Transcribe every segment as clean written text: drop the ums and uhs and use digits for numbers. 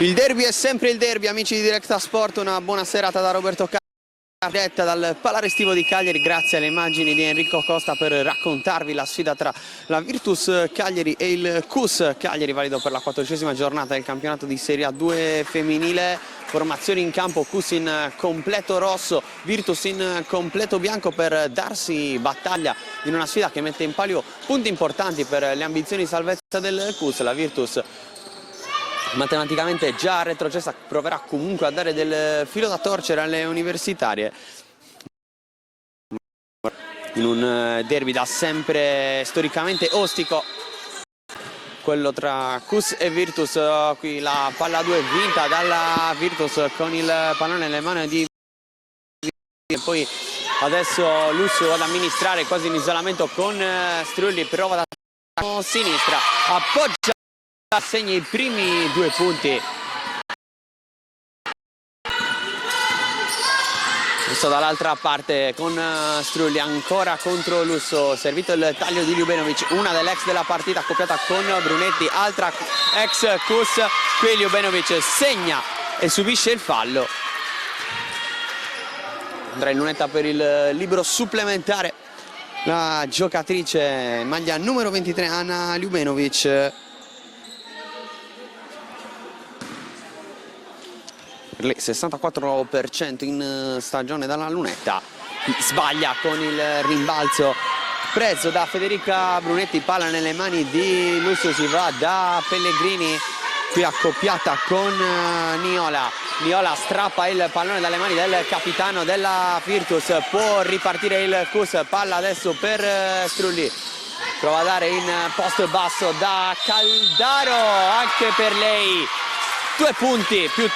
Il derby è sempre il derby, amici di Directa Sport, una buona serata da Roberto Carretta dal Palarestivo di Cagliari, grazie alle immagini di Enrico Costa per raccontarvi la sfida tra la Virtus Cagliari e il CUS Cagliari, valido per la 14ª giornata del campionato di Serie A2 femminile. Formazioni in campo: CUS in completo rosso, Virtus in completo bianco, per darsi battaglia in una sfida che mette in palio punti importanti per le ambizioni di salvezza del CUS. La Virtus, matematicamente già retrocessa, proverà comunque a dare del filo da torcere alle universitarie in un derby da sempre storicamente ostico, quello tra CUS e Virtus. Qui la palla 2 vinta dalla Virtus con il pallone nelle mani di e poi adesso Lusso ad amministrare quasi in isolamento con Strulli, prova da sinistra, appoggia, segna i primi 2 punti. Adesso dall'altra parte con Strulli ancora contro Lusso, servito il taglio di Ljubenovic, una delle ex della partita accoppiata con Brunetti, altra ex CUS. Qui Ljubenovic segna e subisce il fallo. Andrà in lunetta per il libero supplementare la giocatrice maglia numero 23 Anna Ljubenovic. Per il 64% in stagione dalla lunetta. Sbaglia con il rimbalzo preso da Federica Brunetti, palla nelle mani di Lusso, si va da Pellegrini, qui accoppiata con Niola. Niola strappa il pallone dalle mani del capitano della Virtus, può ripartire il CUS, palla adesso per Strulli, prova a dare in post basso da Caldaro, anche per lei 2 punti più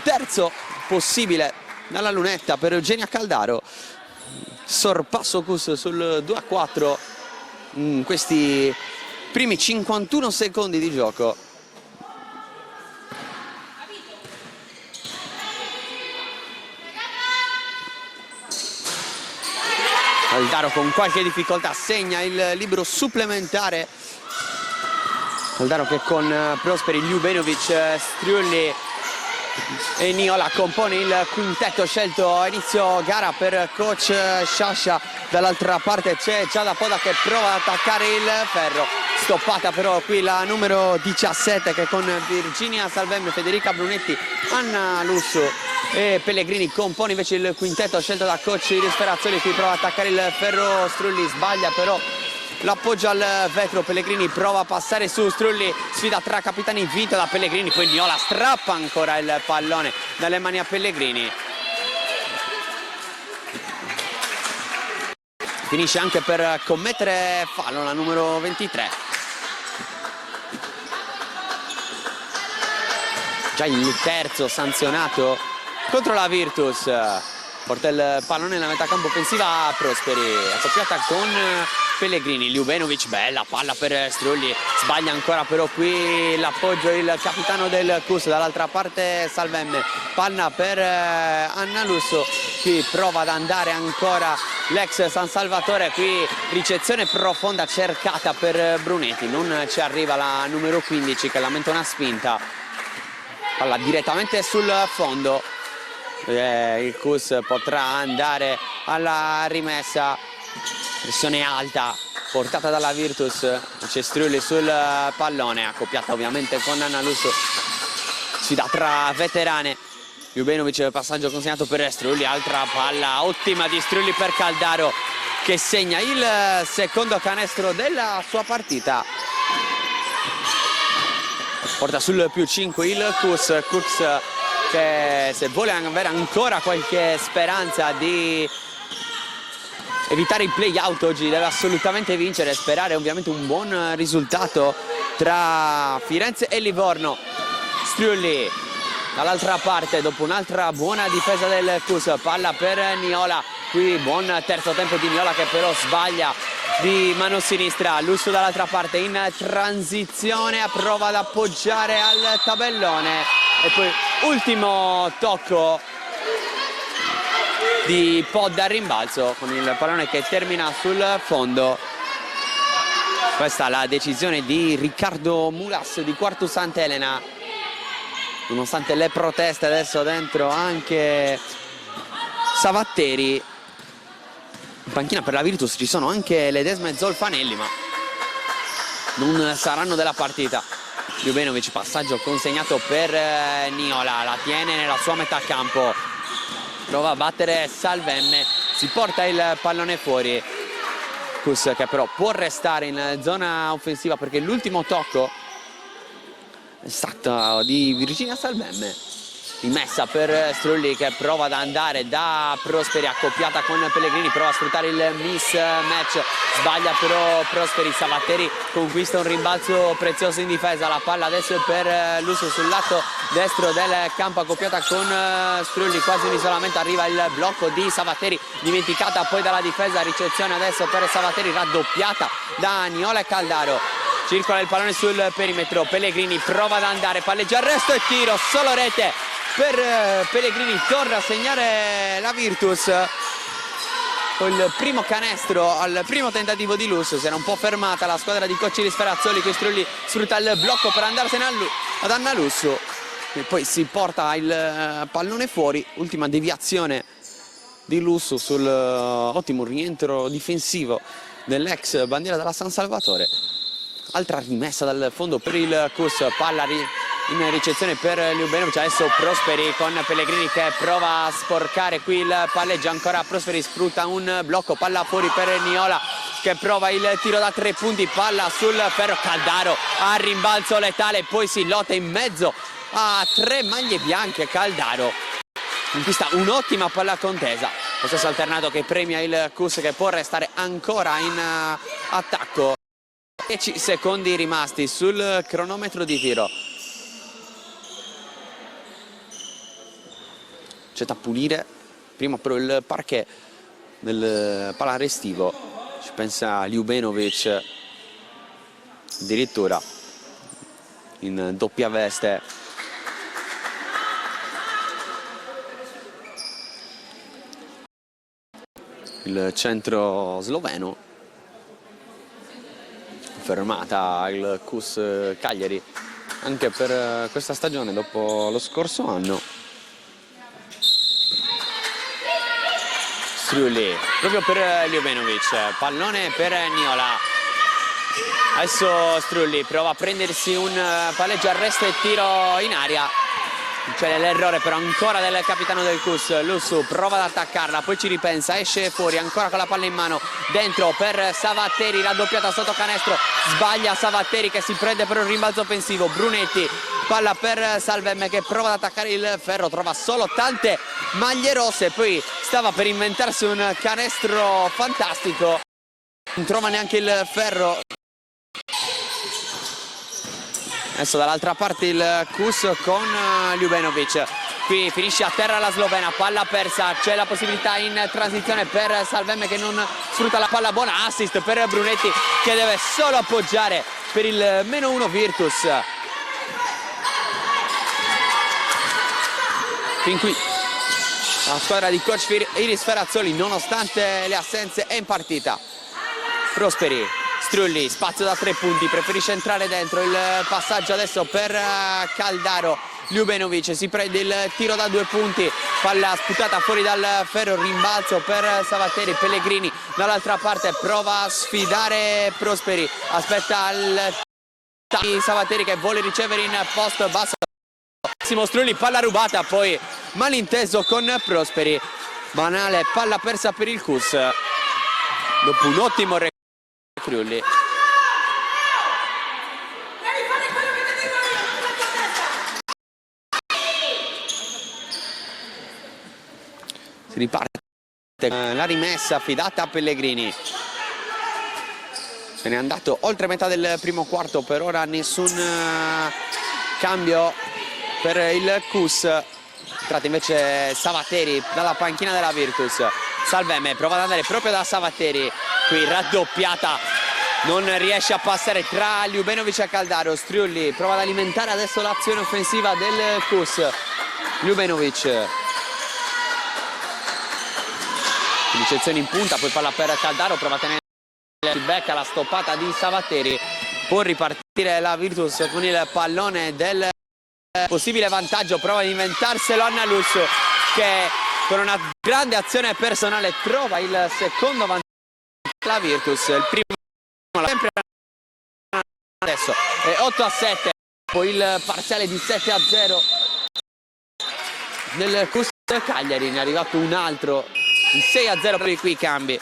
terzo possibile dalla lunetta per Eugenia Caldaro. Sorpasso CUS sul 2-4 in questi primi 51 secondi di gioco. Caldaro con qualche difficoltà segna il libero supplementare. Caldaro che con Prosperi, Ljubenovic, Strulli e Niola compone il quintetto scelto a inizio gara per coach Sciascia. Dall'altra parte c'è Giada Poda che prova ad attaccare il ferro, stoppata però qui la numero 17 che con Virginia Salvemme, Federica Brunetti, Anna Lusso e Pellegrini compone invece il quintetto scelto da coach Iris Ferrazzoli. Qui prova ad attaccare il ferro Strulli, sbaglia però l'appoggia al vetro. Pellegrini prova a passare su Strulli, sfida tra capitani vinta da Pellegrini, poi Niola strappa ancora il pallone dalle mani a Pellegrini. Finisce anche per commettere fallo la numero 23. Già il terzo sanzionato contro la Virtus. Porta il pallone nella metà campo offensiva a Prosperi, accoppiata con Pellegrini. Ljubenovic, bella palla per Strulli, sbaglia ancora però qui l'appoggio il capitano del CUS. Dall'altra parte Salvemme, palla per Anna Lusso, qui prova ad andare ancora l'ex San Salvatore, qui ricezione profonda cercata per Brunetti, non ci arriva la numero 15 che lamenta una spinta, palla direttamente sul fondo. Il CUS potrà andare alla rimessa, pressione alta portata dalla Virtus, c'è Strulli sul pallone, accoppiata ovviamente con Anna Lusso, sfida tra veterane. Ljubenovic, passaggio consegnato per Strulli, altra palla ottima di Strulli per Caldaro che segna il secondo canestro della sua partita, porta sul +5 il CUS che se vuole avere ancora qualche speranza di evitare il play out oggi deve assolutamente vincere e sperare ovviamente un buon risultato tra Firenze e Livorno. Strulli dall'altra parte dopo un'altra buona difesa del CUS, palla per Niola, qui buon terzo tempo di Niola che però sbaglia di mano sinistra. Lusso dall'altra parte in transizione, prova ad appoggiare al tabellone e poi ultimo tocco di Pod al rimbalzo con il pallone che termina sul fondo. Questa è la decisione di Riccardo Mulas di Quartu Sant'Elena. nonostante le proteste adesso dentro anche Savatteri. In panchina per la Virtus ci sono anche Ledesma e Zolfanelli, ma non saranno della partita. Ljubenovic, passaggio consegnato per Niola, la tiene nella sua metà campo, prova a battere Salvemme, si porta il pallone fuori. Kus che però può restare in zona offensiva perché l'ultimo tocco è stato di Virginia Salvemme. Rimessa per Strulli che prova ad andare da Prosperi, accoppiata con Pellegrini, prova a sfruttare il mismatch, sbaglia però Prosperi. Savatteri conquista un rimbalzo prezioso in difesa, la palla adesso è per Lusso sul lato destro del campo, accoppiata con Strulli, quasi in isolamento, arriva il blocco di Savatteri, dimenticata poi dalla difesa, ricezione adesso per Savatteri, raddoppiata da Niola e Caldaro. Circola il pallone sul perimetro, Pellegrini prova ad andare, palleggia arresto e tiro, solo rete per Pellegrini, torna a segnare la Virtus con il primo canestro al primo tentativo di Lusso. Si era un po' fermata la squadra di Cocci Sferazzoli, che Strulli sfrutta il blocco per andarsene ad Anna Lusso e poi si porta il pallone fuori. Ultima deviazione di Lusso sul ottimo rientro difensivo dell'ex bandiera della San Salvatore. Altra rimessa dal fondo per il Kus, palla in ricezione per Ljubenovic, adesso Prosperi con Pellegrini che prova a sporcare qui il palleggio, ancora Prosperi sfrutta un blocco, palla fuori per Niola che prova il tiro da 3 punti, palla sul ferro, Caldaro a rimbalzo letale, poi si lotta in mezzo a 3 maglie bianche. Caldaro conquista un'ottima palla contesa, possesso alternato che premia il Kus che può restare ancora in attacco. 10 secondi rimasti sul cronometro di tiro. C'è da pulire prima però il parquet del palarestivo, ci pensa Ljubenovic addirittura in doppia veste. Il centro sloveno, fermata il Kus Cagliari anche per questa stagione dopo lo scorso anno. Strulli proprio per Ljubenovic, pallone per Niola, adesso Strulli prova a prendersi un palleggio, arresto e tiro in aria, c'è l'errore però ancora del capitano del Kus. Lussu prova ad attaccarla, poi ci ripensa, esce fuori ancora con la palla in mano, dentro per Savatteri, raddoppiata sotto canestro, sbaglia Savatteri che si prende per un rimbalzo offensivo. Brunetti, palla per Salvemme che prova ad attaccare il ferro, trova solo tante maglie rosse, poi stava per inventarsi un canestro fantastico, non trova neanche il ferro. Adesso dall'altra parte il Kus con Ljubenovic, qui finisce a terra la slovena, palla persa, c'è la possibilità in transizione per Salvemme che non sfrutta la palla, buona assist per Brunetti che deve solo appoggiare per il -1 Virtus. Fin qui la squadra di coach Iris Ferrazzoli, nonostante le assenze, è in partita. Prosperi, Strulli, spazio da 3 punti, preferisce entrare dentro, il passaggio adesso per Caldaro. Ljubenovic si prende il tiro da 2 punti, palla sputata fuori dal ferro, rimbalzo per Savatteri. Pellegrini dall'altra parte prova a sfidare Prosperi, aspetta il Savatteri che vuole ricevere in post basso. Strulli, palla rubata, poi malinteso con Prosperi, banale palla persa per il Kus dopo un ottimo recupero. Friuli. Si riparte la rimessa affidata a Pellegrini. Se n'è andato oltre metà del primo quarto, per ora nessun cambio per il Kus. Entrata invece Savatteri dalla panchina della Virtus. Salvemme prova ad andare proprio da Savatteri, qui raddoppiata, non riesce a passare tra Ljubenovic e Caldaro. Strulli prova ad alimentare adesso l'azione offensiva del Kus. Ljubenovic, ricezione in punta, poi palla per Caldaro, prova a tenere il back alla stoppata di Savatteri, può ripartire la Virtus con il pallone del possibile vantaggio, prova ad inventarselo Anna Lusso, che con una grande azione personale trova il secondo vantaggio la Virtus. Il primo sempre adesso è 8-7, poi il parziale di 7-0 nel CUS Cagliari. Ne è arrivato un altro, il 6-0 per qui i cambi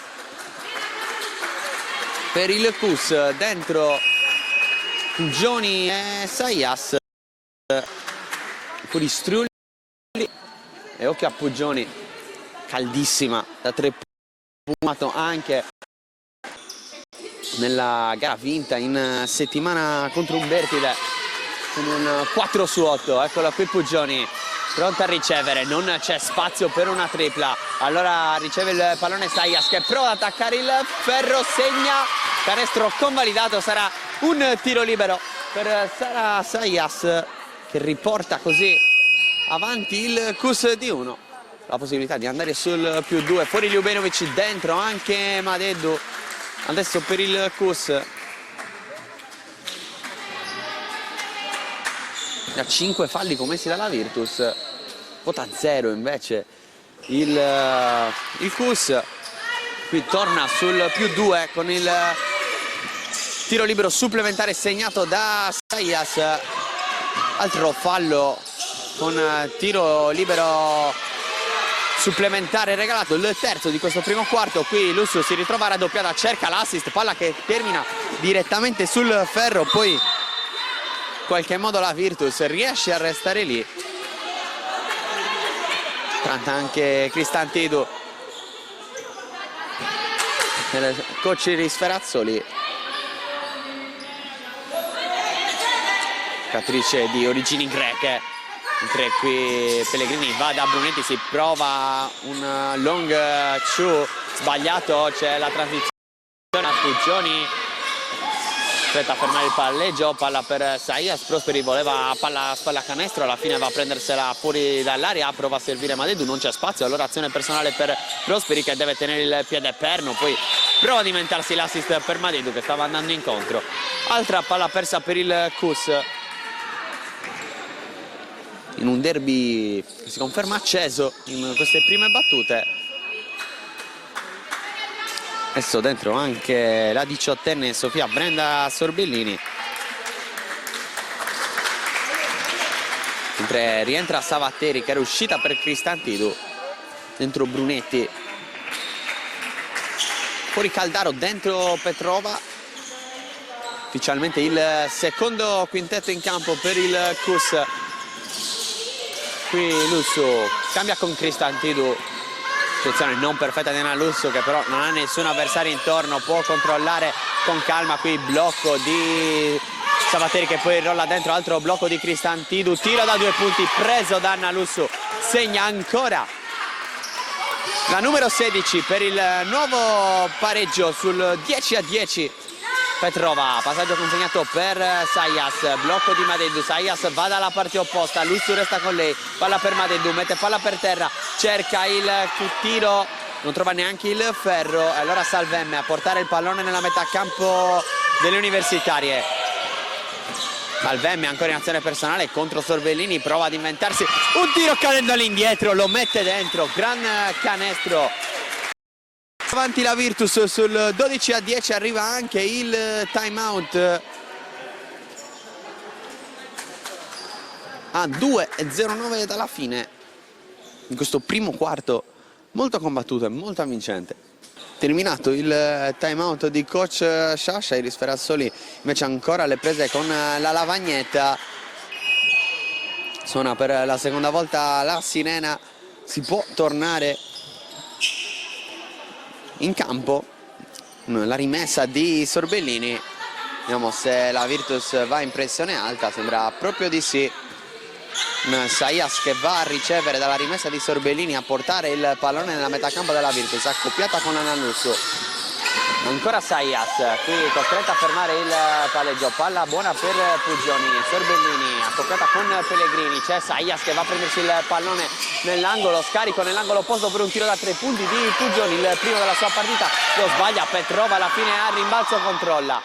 per il CUS. Dentro Pugioni e Saias, fuori Strulli e occhio a Pugioni, caldissima da 3 punti, anche nella gara vinta in settimana contro Umbertide con un 4/8. Eccola qui Pugioni, pronta a ricevere, non c'è spazio per una tripla, allora riceve il pallone Saias che prova ad attaccare il ferro, segna, canestro convalidato, sarà un tiro libero per Sara Saias, che riporta così avanti il CUS di 1. La possibilità di andare sul +2, fuori Ljubenovic, dentro anche Madeddu. Adesso per il CUS da 5 falli commessi dalla Virtus, quota 0 invece il CUS. Qui torna sul +2 con il tiro libero supplementare segnato da Saias. Altro fallo con tiro libero supplementare regalato, il terzo di questo primo quarto. Qui Lusso si ritrova raddoppiata, cerca l'assist, palla che termina direttamente sul ferro, poi in qualche modo la Virtus riesce a restare lì. Tanta anche Cristantidu, coach di Sferazzoli, giocatrice di origini greche. Mentre qui Pellegrini va da Brunetti, si prova un long two sbagliato, c'è la transizione a Pugioni, aspetta a fermare il palleggio, palla per Saias, Prosperi voleva palla canestro, alla fine va a prendersela fuori dall'area, prova a servire Madeddu, non c'è spazio, allora azione personale per Prosperi che deve tenere il piede perno, poi prova ad inventarsi l'assist per Madeddu che stava andando incontro. Altra palla persa per il CUS in un derby che si conferma acceso in queste prime battute. Adesso dentro anche la 18enne Sofia Brenda Sorbellini, mentre rientra Savatteri che era uscita per Cristantidu. Dentro Brunetti, fuori Caldaro, dentro Petrova. Ufficialmente il secondo quintetto in campo per il CUS. Qui Lusso cambia con Cristantidu, situazione non perfetta di Anna Lusso che però non ha nessun avversario intorno, può controllare con calma. Qui blocco di Savatteri che poi rolla dentro, altro blocco di Cristantidu, tiro da 2 punti preso da Anna Lusso, segna ancora la numero 16 per il nuovo pareggio sul 10-10. Petrova, passaggio consegnato per Saias, blocco di Madeddu, Saias va dalla parte opposta, Lusso resta con lei, palla per Madeddu, mette palla per terra, cerca il tiro, non trova neanche il ferro, e allora Salvemme a portare il pallone nella metà campo delle universitarie. Salvemme ancora in azione personale contro Sorbellini, prova ad inventarsi un tiro cadendo all'indietro, lo mette dentro, gran canestro. Avanti la Virtus sul 12-10, arriva anche il time out a 2:09 dalla fine in questo primo quarto molto combattuto e molto avvincente. Terminato il time out di coach Sciascia, Iris Ferazzoli invece ancora alle prese con la lavagnetta, suona per la seconda volta la sirena, si può tornare in campo. La rimessa di Sorbellini, vediamo se la Virtus va in pressione alta, sembra proprio di sì. Saias che va a ricevere dalla rimessa di Sorbellini, a portare il pallone nella metà campo della Virtus, accoppiata con Anna Lusso. Ancora Saias, qui costretta a fermare il palleggio, palla buona per Pugioni, Sorbellini accoppiata con Pellegrini, c'è Saias che va a prendersi il pallone nell'angolo, scarico nell'angolo opposto per un tiro da 3 punti di Pugioni, il primo della sua partita, lo sbaglia Petrova, alla fine a rimbalzo controlla,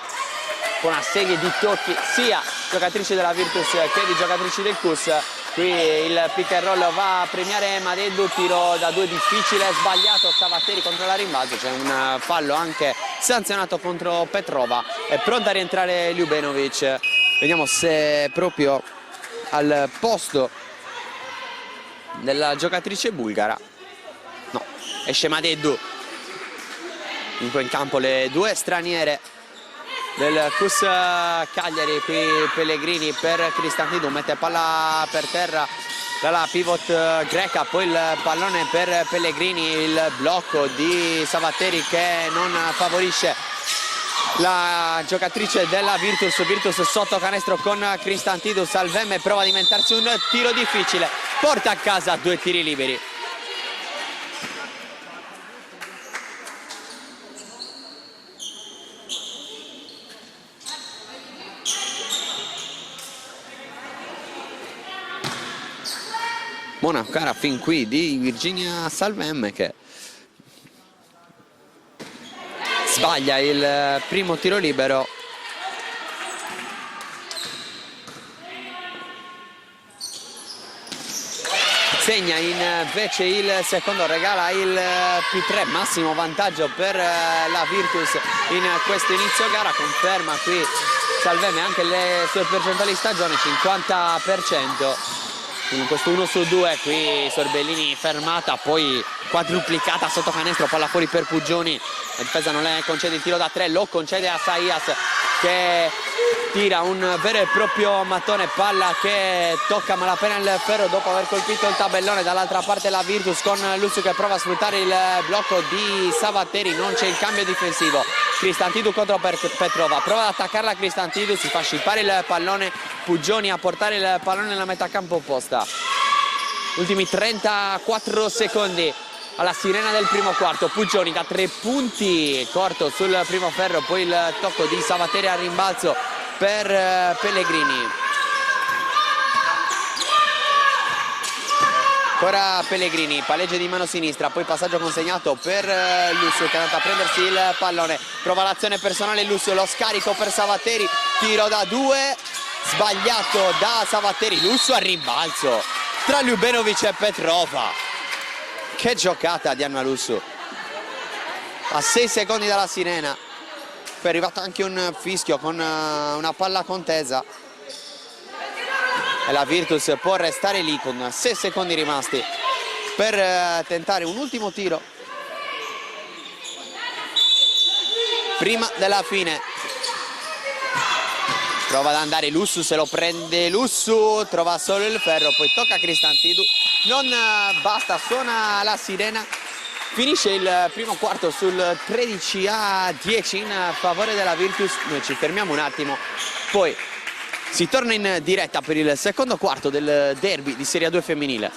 con una serie di tocchi sia giocatrici della Virtus che di giocatrici del CUS. Qui il pick and roll va a premiare Madeddu, tiro da 2 difficile, sbagliato, Savatteri contro la rimbalzo, c'è un fallo anche sanzionato contro Petrova, è pronta a rientrare Ljubenovic, vediamo se proprio al posto della giocatrice bulgara, no, esce Madeddu, dunque in campo le 2 straniere del CUS Cagliari. Qui Pellegrini per Cristantidou, mette palla per terra dalla pivot greca, poi il pallone per Pellegrini, il blocco di Savatteri che non favorisce la giocatrice della Virtus sotto canestro con Cristantidou, Salvemme prova a inventarsi un tiro difficile, porta a casa 2 tiri liberi. Buona gara fin qui di Virginia Salvemme che sbaglia il primo tiro libero. Segna invece il secondo, regala il P3, massimo vantaggio per la Virtus in questo inizio gara, conferma qui Salvemme anche le sue percentuali di stagione, 50%. In questo 1 su 2 qui Sorbellini fermata, poi quadruplicata sotto canestro, palla fuori per Puggioni, la difesa non le concede il tiro da 3, lo concede a Saias che tira un vero e proprio mattone, palla che tocca malapena il ferro dopo aver colpito il tabellone. Dall'altra parte la Virtus con Lussio che prova a sfruttare il blocco di Savatteri, non c'è il cambio difensivo. Cristantidou contro Petrova, prova ad attaccarla Cristantidou, si fa scippare il pallone, Puggioni a portare il pallone nella metà campo opposta. Ultimi 34 secondi alla sirena del primo quarto, Puggioni da 3 punti, corto sul primo ferro, poi il tocco di Savatteri al rimbalzo per Pellegrini. Ancora Pellegrini, palleggio di mano sinistra, poi passaggio consegnato per Lussio che è andato a prendersi il pallone, prova l'azione personale Lussio, lo scarico per Savatteri, tiro da 2, sbagliato da Savatteri, Lussio al rimbalzo tra Ljubenovic e Petrova. Che giocata di Anna Lussio, a 6 secondi dalla sirena, poi è arrivato anche un fischio con una palla contesa e la Virtus può restare lì con 6 secondi rimasti per tentare un ultimo tiro prima della fine. Prova ad andare Lussu, se lo prende Lussu, trova solo il ferro, poi tocca a Cristantidou, non basta, suona la sirena. Finisce il primo quarto sul 13-10 in favore della Virtus. Noi ci fermiamo un attimo, poi si torna in diretta per il secondo quarto del derby di Serie A2 femminile.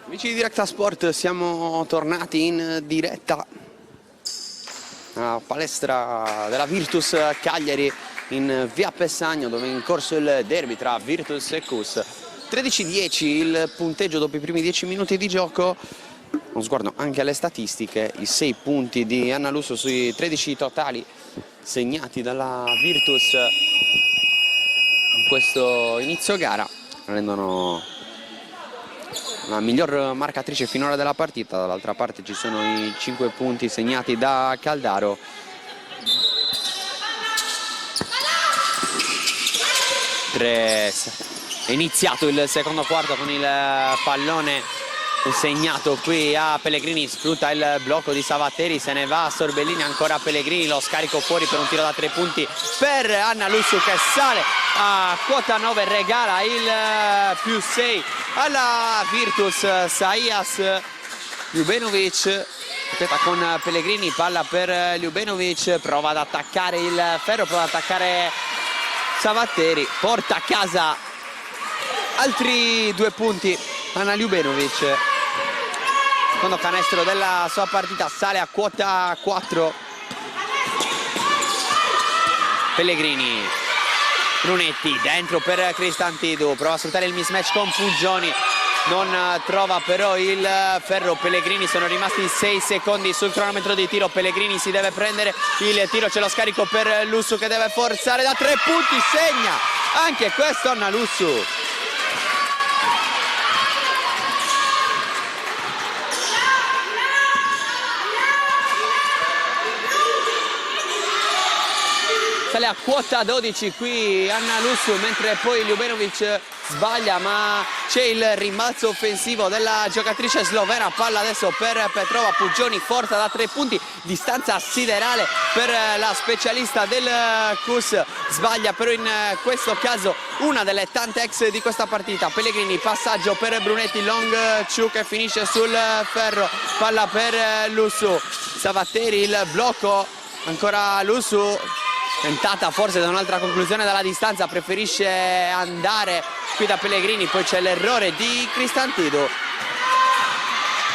Amici di Directa Sport, siamo tornati in diretta alla palestra della Virtus Cagliari in via Pessagno, dove è in corso il derby tra Virtus e CUS. 13-10 il punteggio dopo i primi 10 minuti di gioco. Uno sguardo anche alle statistiche, i 6 punti di Anna Lusso sui 13 totali segnati dalla Virtus in questo inizio gara rendono la miglior marcatrice finora della partita. Dall'altra parte ci sono i 5 punti segnati da Caldaro. È iniziato il secondo quarto con il pallone segnato qui a Pellegrini, sfrutta il blocco di Savatteri, se ne va a Sorbellini, ancora Pellegrini, lo scarico fuori per un tiro da 3 punti per Anna Lussu che sale a quota 9, regala il +6 alla Virtus. Saias, Ljubenovic, aspetta con Pellegrini, palla per Ljubenovic, prova ad attaccare il ferro, prova ad attaccare Savatteri, porta a casa altri 2 punti Anna Ljubenovic, secondo canestro della sua partita, sale a quota 4. Pellegrini, Brunetti dentro per Cristantidou, prova a sfruttare il mismatch con Puggioni, non trova però il ferro. Pellegrini, sono rimasti 6 secondi sul cronometro di tiro, Pellegrini si deve prendere il tiro, c'è lo scarico per Lussu che deve forzare da 3 punti, segna anche questo Anna Lussu. Sale a quota 12 qui Anna Lussu, mentre poi Ljubenovic sbaglia, ma c'è il rimbalzo offensivo della giocatrice slovena. Palla adesso per Petrova, Pugioni forza da 3 punti, distanza siderale per la specialista del KUS, sbaglia però in questo caso una delle tante ex di questa partita. Pellegrini, passaggio per Brunetti, long ciu che finisce sul ferro, palla per Lussu, Savatteri, il blocco, ancora Lussu, tentata forse da un'altra conclusione dalla distanza, preferisce andare qui da Pellegrini, poi c'è l'errore di Cristantidou.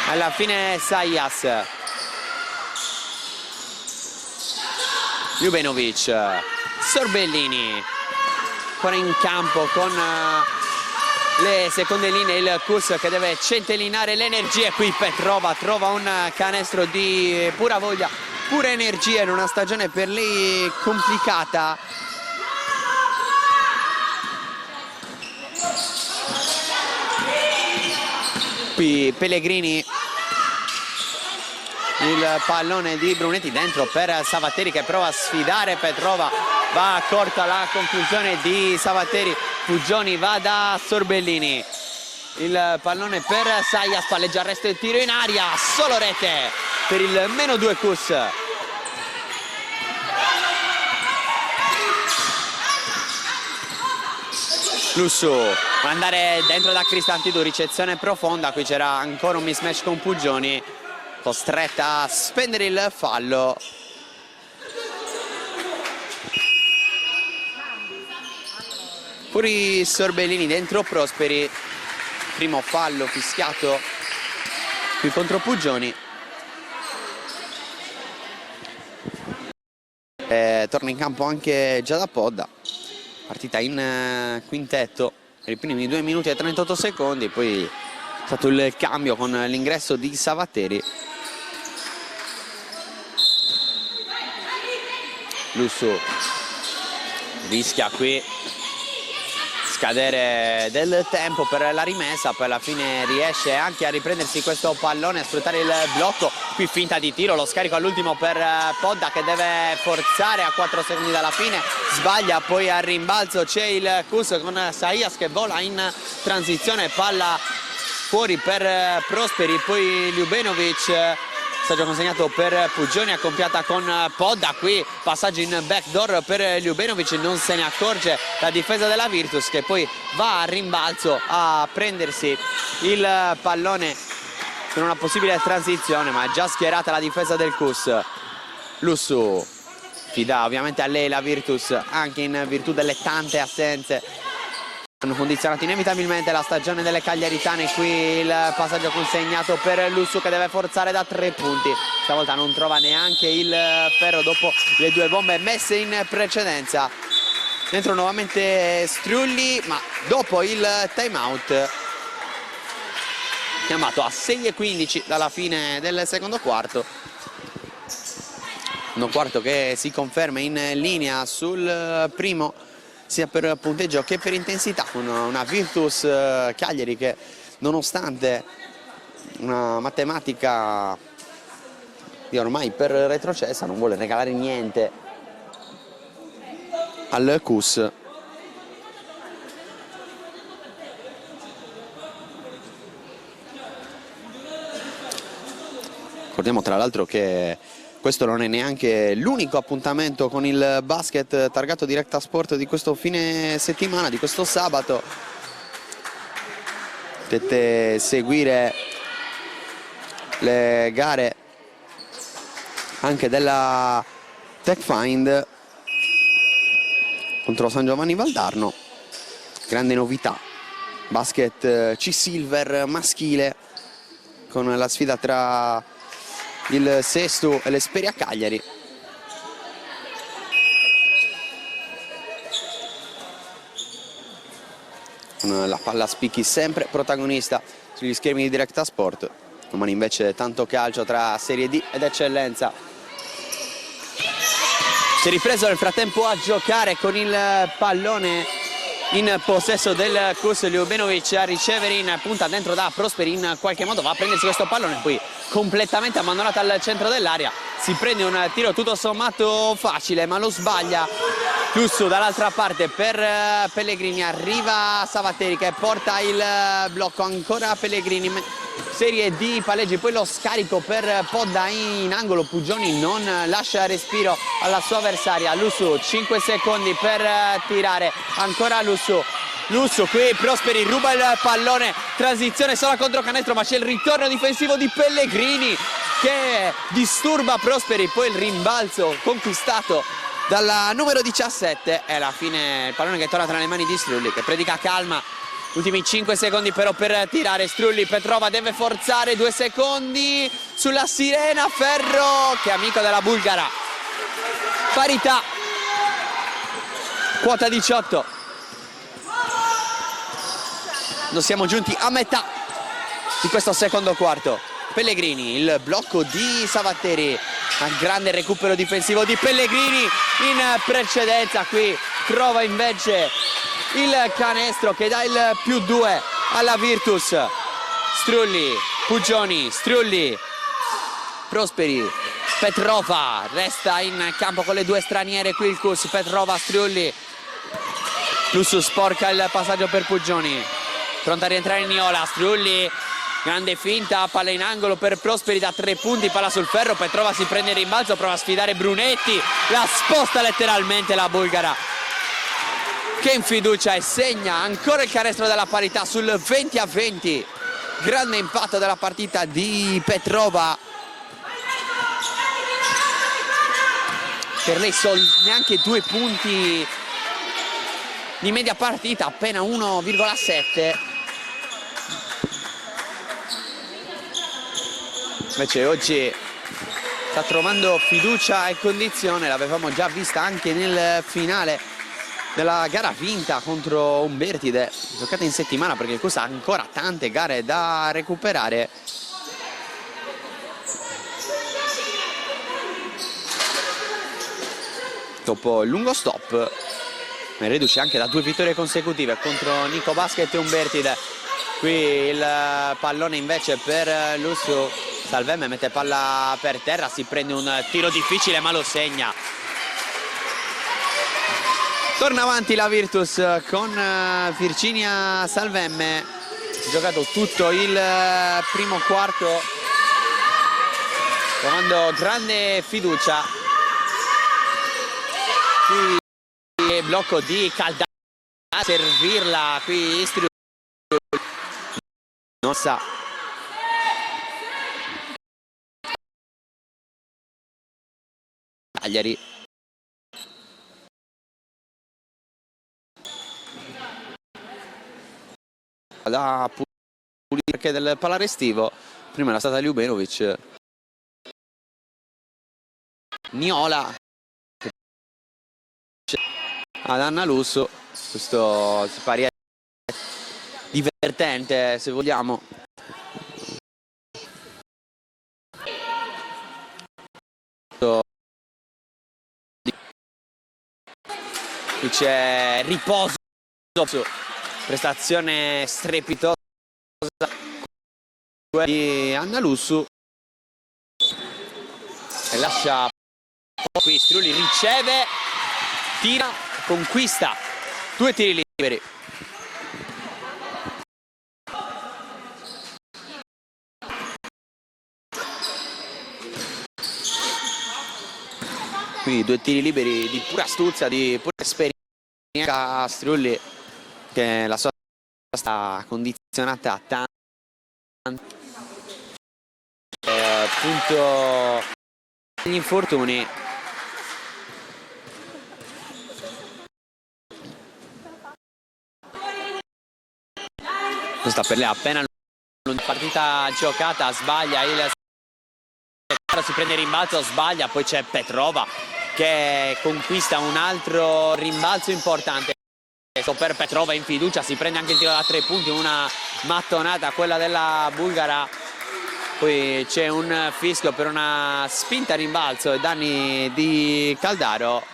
Alla fine Sayas, Ljubenovic, Sorbellini, ancora in campo con le seconde linee il KUS che deve centellinare le energie. Qui Petrova trova un canestro di pura voglia, pura energia in una stagione per lei complicata. Qui Pellegrini, il pallone di Brunetti dentro per Savatteri che prova a sfidare Petrova, va corta la conclusione di Savatteri, Pugioni va da Sorbellini, il pallone per Sayas, palleggia, arresto e tiro in aria, solo rete per il -2 KUS. Lussu vuole andare dentro da Cristantidou, ricezione profonda, qui c'era ancora un mismatch con Pugioni, costretta a spendere il fallo. Fuori Sorbellini, dentro Prosperi, primo fallo fischiato qui contro Pugioni. Torna in campo anche Giada Podda, partita in quintetto per i primi 2 minuti e 38 secondi, poi è stato il cambio con l'ingresso di Savatteri. Lussu rischia qui scadere del tempo per la rimessa, poi alla fine riesce anche a riprendersi questo pallone, a sfruttare il blocco. Qui finta di tiro, lo scarico all'ultimo per Podda che deve forzare a 4 secondi dalla fine, sbaglia, poi al rimbalzo c'è il KUS con Sayas che vola in transizione, palla fuori per Prosperi, poi Ljubenovic, passaggio consegnato per Pugioni, accoppiata con Podda, qui passaggio in backdoor per Ljubenovic, non se ne accorge la difesa della Virtus che poi va a rimbalzo a prendersi il pallone con una possibile transizione, ma è già schierata la difesa del KUS. Lussu fida ovviamente a lei la Virtus, anche in virtù delle tante assenze hanno condizionato inevitabilmente la stagione delle cagliaritane. Qui il passaggio consegnato per Lussu che deve forzare da 3 punti, stavolta non trova neanche il ferro dopo le 2 bombe messe in precedenza. Dentro nuovamente Striulli, ma dopo il time out chiamato a 6:15 dalla fine del secondo quarto. Un quarto che si conferma in linea sul primo sia per punteggio che per intensità, con una Virtus Cagliari che nonostante una matematica di ormai per retrocessa non vuole regalare niente al KUS. Ricordiamo tra l'altro che questo non è neanche l'unico appuntamento con il basket targato Directa Sport di questo fine settimana, di questo sabato. Potete seguire le gare anche della TechFind contro San Giovanni Valdarno. Grande novità, basket C-Silver maschile con la sfida tra il Sesto e l'Esperia Cagliari. La palla Spicchi sempre protagonista sugli schermi di Directa Sport. Domani invece tanto calcio tra Serie D ed Eccellenza. Si è ripreso nel frattempo a giocare con il pallone in possesso del Kus. Ljubenovic a ricevere in punta dentro da Prosperi, in qualche modo va a prendersi questo pallone, poi completamente abbandonato al centro dell'area, si prende un tiro tutto sommato facile ma lo sbaglia. Lussu dall'altra parte per Pellegrini, arriva Savatteri che porta il blocco, ancora Pellegrini, serie di palleggi, poi lo scarico per Podda in angolo. Pugioni non lascia respiro alla sua avversaria. Lussu 5 secondi per tirare, ancora Lussu qui Prosperi ruba il pallone, transizione sola contro canestro, ma c'è il ritorno difensivo di Pellegrini che disturba Prosperi, poi il rimbalzo conquistato dalla numero 17 e alla fine il pallone che torna tra le mani di Strulli, che predica calma. Ultimi 5 secondi però per tirare. Strulli, Petrova deve forzare, 2 secondi sulla sirena. Ferro che è amico della bulgara. Parità, quota 18. Noi siamo giunti a metà di questo secondo quarto. Pellegrini, il blocco di Savatteri, un grande recupero difensivo di Pellegrini in precedenza, qui trova invece il canestro che dà il +2 alla Virtus. Strulli, Pugioni, Strulli, Prosperi, Petrova, resta in campo con le due straniere qui il Kus. Petrova, Strulli, Lussu sporca il passaggio per Pugioni, pronta a rientrare Niola. Strulli, grande finta, palla in angolo per Prosperi da 3 punti, palla sul ferro. Petrova si prende il rimbalzo, prova a sfidare Brunetti, la sposta letteralmente la bulgara, che in fiducia e segna ancora il canestro della parità sul 20-20. Grande impatto della partita di Petrova. Per lei neanche 2 punti di media partita, appena 1,7. Invece oggi sta trovando fiducia e condizione, l'avevamo già vista anche nel finale della gara vinta contro Umbertide, giocata in settimana, perché questa ha ancora tante gare da recuperare. Dopo il lungo stop, reduce anche da 2 vittorie consecutive contro Nico Basket e Umbertide. Qui il pallone invece per Lussu. Salvemme mette palla per terra, si prende un tiro difficile ma lo segna. Torna avanti la Virtus con Virginia Salvemme. Ha giocato tutto il primo quarto, trovando grande fiducia. Qui blocco di Caldara, servirla qui Strulli. Non sa. Cagliari. Da pulire del palarestivo, prima era stata Ljubenovic. Niola ad Anna Lussu, questo pari divertente se vogliamo. Qui c'è riposo, prestazione strepitosa di Anna Lussu e lascia qui. Strulli riceve, tira, conquista 2 tiri liberi. Qui 2 tiri liberi di pura astuzia, di pura esperienza. Strulli, che la sua sta condizionata a tanto, appunto gli infortuni. Questa per lei appena una partita giocata, sbaglia il, si prende il rimbalzo, sbaglia, poi c'è Petrova che conquista un altro rimbalzo importante. Per Petrova in fiducia, si prende anche il tiro da 3 punti, una mattonata quella della bulgara. Poi c'è un fischio per una spinta a rimbalzo ai danni di Caldaro.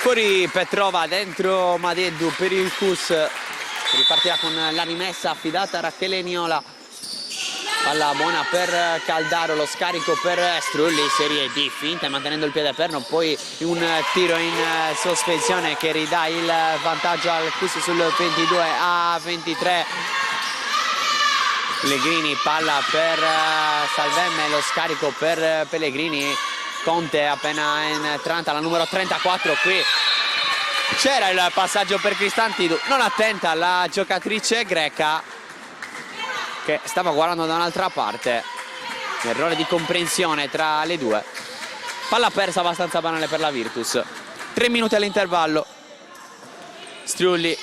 Fuori Petrova, dentro Madeddu per il Cus. Ripartirà con la rimessa affidata a Rachele Niola. Palla buona per Caldaro, lo scarico per Strulli, serie D, finta mantenendo il piede perno, poi un tiro in sospensione che ridà il vantaggio al Cus sul 22-23. Pellegrini, palla per Salvemme, lo scarico per Pellegrini. Conte appena entrata, la numero 34 qui. C'era il passaggio per Cristantidou, non attenta la giocatrice greca che stava guardando da un'altra parte. Errore di comprensione tra le due. Palla persa abbastanza banale per la Virtus. 3 minuti all'intervallo. Strulli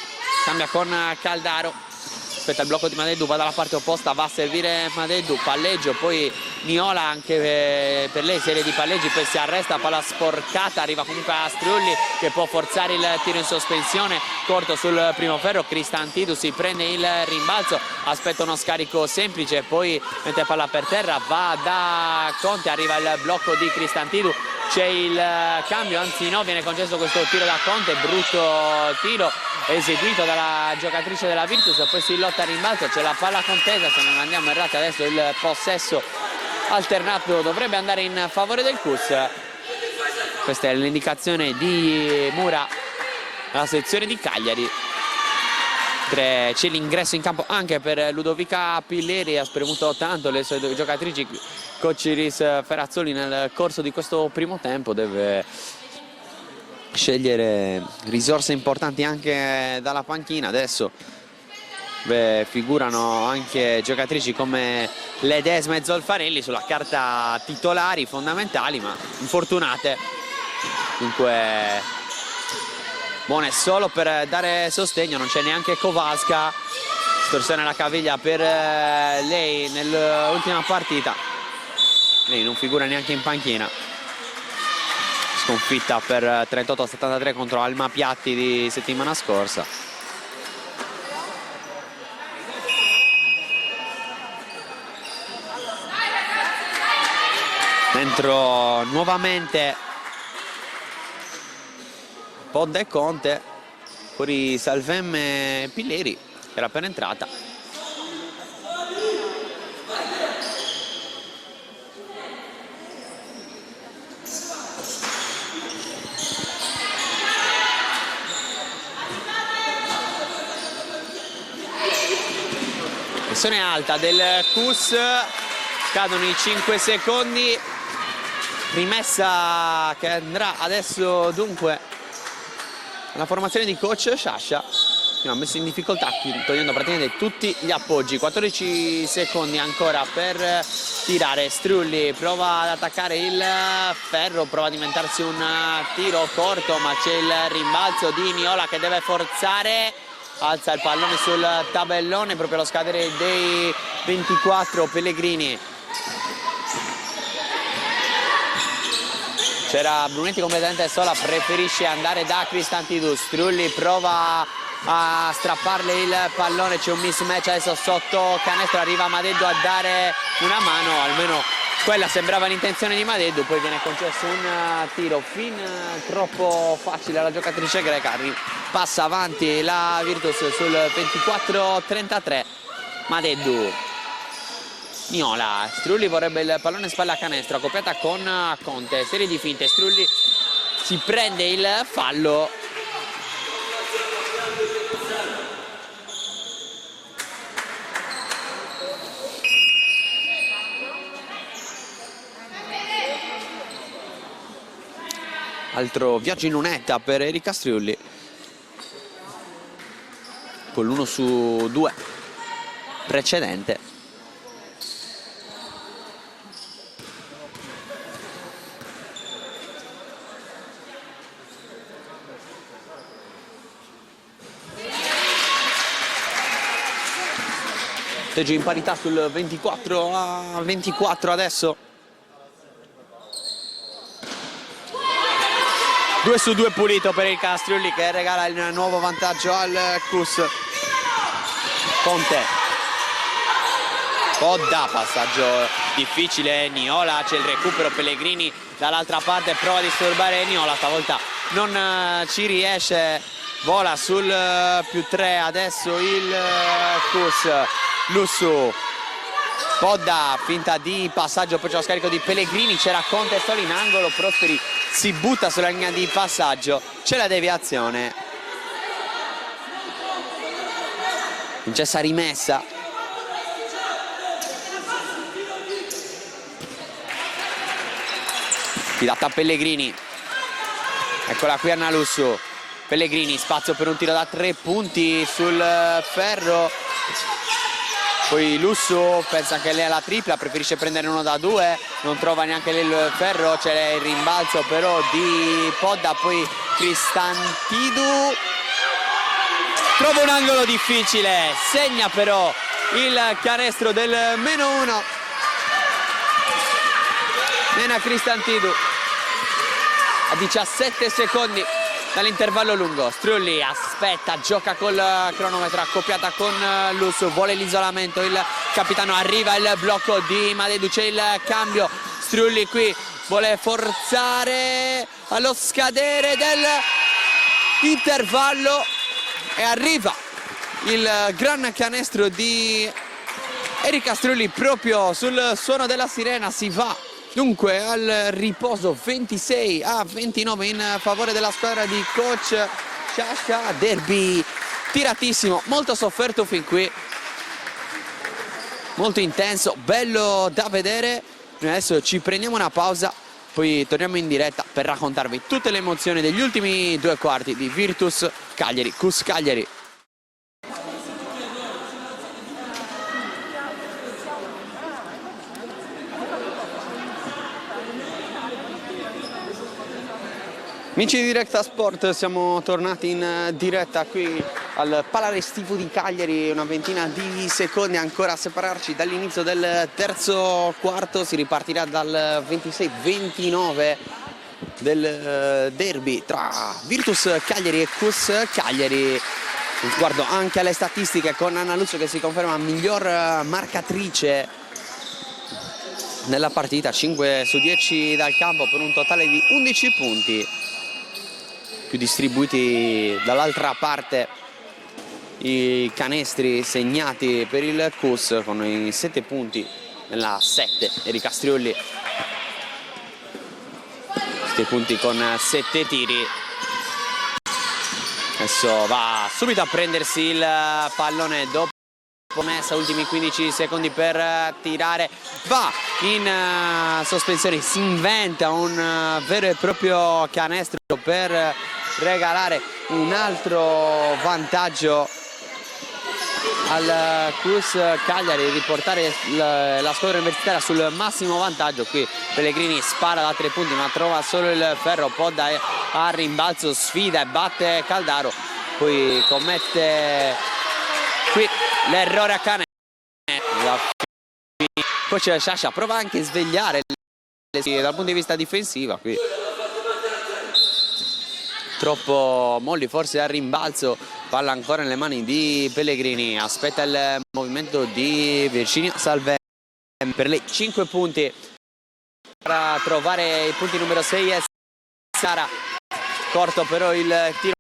cambia con Caldaro. Aspetta il blocco di Madeddu, va dalla parte opposta, va a servire Madeddu, palleggio, poi Niola anche per lei, serie di palleggi, poi si arresta, palla sporcata, arriva comunque a Strulli che può forzare il tiro in sospensione, corto sul primo ferro, Cristantidou si prende il rimbalzo, aspetta uno scarico semplice, poi mette palla per terra, va da Conte, arriva il blocco di Cristantidou, c'è il cambio, anzi no, viene concesso questo tiro da Conte, brutto tiro eseguito dalla giocatrice della Virtus, poi si lotta a rimbalzo, c'è la palla contesa, se non andiamo errati adesso il possesso alternato dovrebbe andare in favore del Cus. Questa è l'indicazione di Mura alla sezione di Cagliari. C'è l'ingresso in campo anche per Ludovica Pilleri, ha spremuto tanto le sue giocatrici. Coach Iris Ferrazzoli nel corso di questo primo tempo deve scegliere risorse importanti anche dalla panchina. Adesso figurano anche giocatrici come Ledesma e Zolfarelli sulla carta titolari fondamentali, ma infortunate. Dunque buone solo per dare sostegno, non c'è neanche Kowalska, torsione alla caviglia per lei nell'ultima partita, lei non figura neanche in panchina. Sconfitta per 38-73 contro Alma Piatti di settimana scorsa. Dentro nuovamente Podda e Conte, fuori Salvemme e Pilleri che era appena entrata. Pressione alta del Cus, scadono i 5 secondi, rimessa che andrà adesso dunque la formazione di coach Sciascia, che ha messo in difficoltà togliendo praticamente tutti gli appoggi. 14 secondi ancora per tirare. Strulli prova ad attaccare il ferro, prova a inventarsi un tiro corto, ma c'è il rimbalzo di Niola che deve forzare, alza il pallone sul tabellone proprio allo scadere dei 24. Pellegrini, c'era Brunetti completamente sola, preferisce andare da Cristantidou. Strulli prova a strapparle il pallone, c'è un mismatch adesso sotto canestro, arriva Madeddu a dare una mano, almeno quella sembrava l'intenzione di Madeddu, poi viene concesso un tiro fin troppo facile alla giocatrice greca, passa avanti la Virtus sul 24-33. Madeddu, Niola, Strulli vorrebbe il pallone spalla a canestro, accoppiata con Conte, serie di finte, Strulli si prende il fallo. Altro viaggio in lunetta per Erika Strulli, con l'1 su 2 precedente. Teggio in parità sul 24-24 adesso. 2 su 2 pulito per il Castriulli che regala il nuovo vantaggio al Cus. Conte, Podda, passaggio difficile, Niola, c'è il recupero, Pellegrini dall'altra parte prova a disturbare Niola, stavolta non ci riesce, vola sul +3 adesso il Cus. Lussu, Podda, finta di passaggio, poi c'è lo scarico di Pellegrini, c'era Conte solo in angolo, Prosperi si butta sulla linea di passaggio, c'è la deviazione, incessa rimessa. Tirata a Pellegrini, eccola qui Anna Lussu. Pellegrini, spazio per un tiro da 3 punti sul ferro, poi Lussu pensa che lei è la tripla, preferisce prendere uno da 2, non trova neanche lei il ferro, c'è il rimbalzo però di Podda, poi Cristantidou trova un angolo difficile, segna però il canestro del -1. Nena Cristantidou a 17 secondi dall'intervallo lungo. Strulli aspetta, gioca col cronometro, accoppiata con Lussu, vuole l'isolamento, il capitano, arriva il blocco di Madeddu, c'è il cambio, Strulli qui vuole forzare allo scadere dell'intervallo e arriva il gran canestro di Erika Strulli proprio sul suono della sirena. Si va dunque al riposo 26-29 in favore della squadra di coach Sciascia. Derby tiratissimo, molto sofferto fin qui, molto intenso, bello da vedere. Noi adesso ci prendiamo una pausa, poi torniamo in diretta per raccontarvi tutte le emozioni degli ultimi 2 quarti di Virtus Cagliari, Cus Cagliari. Amici di Directa Sport, siamo tornati in diretta qui al Palarestivo di Cagliari, una ventina di secondi ancora a separarci dall'inizio del terzo quarto. Si ripartirà dal 26-29 del derby tra Virtus Cagliari e Cus Cagliari. Un sguardo anche alle statistiche con Anna Lussu che si conferma miglior marcatrice nella partita, 5 su 10 dal campo per un totale di 11 punti. Più distribuiti dall'altra parte i canestri segnati per il Cus con i 7 punti nella 7 Erika Strulli, 7 punti con 7 tiri. Adesso va subito a prendersi il pallone dopo messa, ultimi 15 secondi per tirare, va in sospensione, si inventa un vero e proprio canestro per regalare un altro vantaggio al Cus Cagliari, riportare la squadra universitaria sul massimo vantaggio. Qui Pellegrini spara da 3 punti ma trova solo il ferro, Podda a rimbalzo, sfida e batte Caldaro, poi commette qui l'errore a Cane. Coach Sciascia prova anche a svegliare dal punto di vista difensivo, qui troppo molli forse al rimbalzo, palla ancora nelle mani di Pellegrini, aspetta il movimento di Virginia Salvem, per lei 5 punti per trovare i punti numero 6 e Sara, corto però il tiro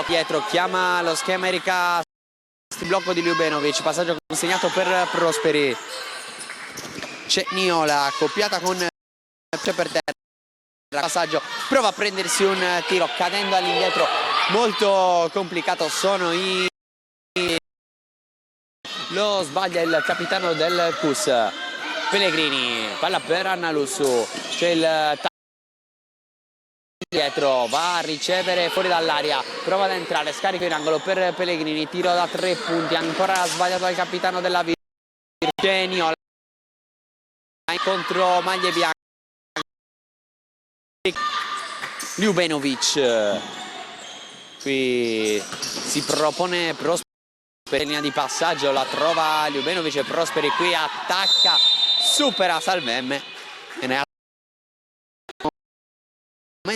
Pietro, chiama lo schema Erika, blocco di Ljubenovic, passaggio consegnato per Prosperi, c'è Niola accoppiata con per terra, passaggio, prova a prendersi un tiro cadendo all'indietro, molto complicato, sono lo sbaglia il capitano del Cus. Pellegrini, palla per Anna Lussu, c'è il dietro, va a ricevere fuori dall'aria, prova ad entrare, scarico in angolo per Pellegrini, tiro da 3 punti, ancora sbagliato il capitano della Virgenio, contro maglie bianche. Ljubenovic, qui si propone Prosperi per linea di passaggio, la trova Ljubenovic e Prosperi qui attacca, supera Salvemme e ne ha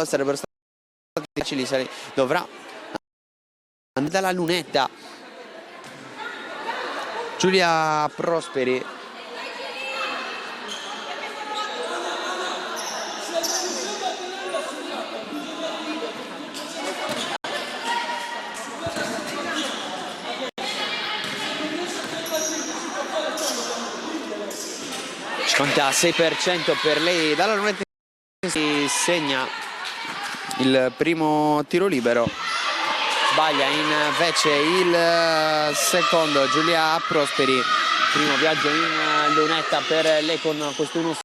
sarebbero stati difficili, dovrà andare dalla lunetta Giulia Prosperi. Conta 6% per lei. Dalla lunetta si segna il primo tiro libero. Sbaglia invece il secondo Giulia Prosperi. Primo viaggio in lunetta per lei con quest'uno.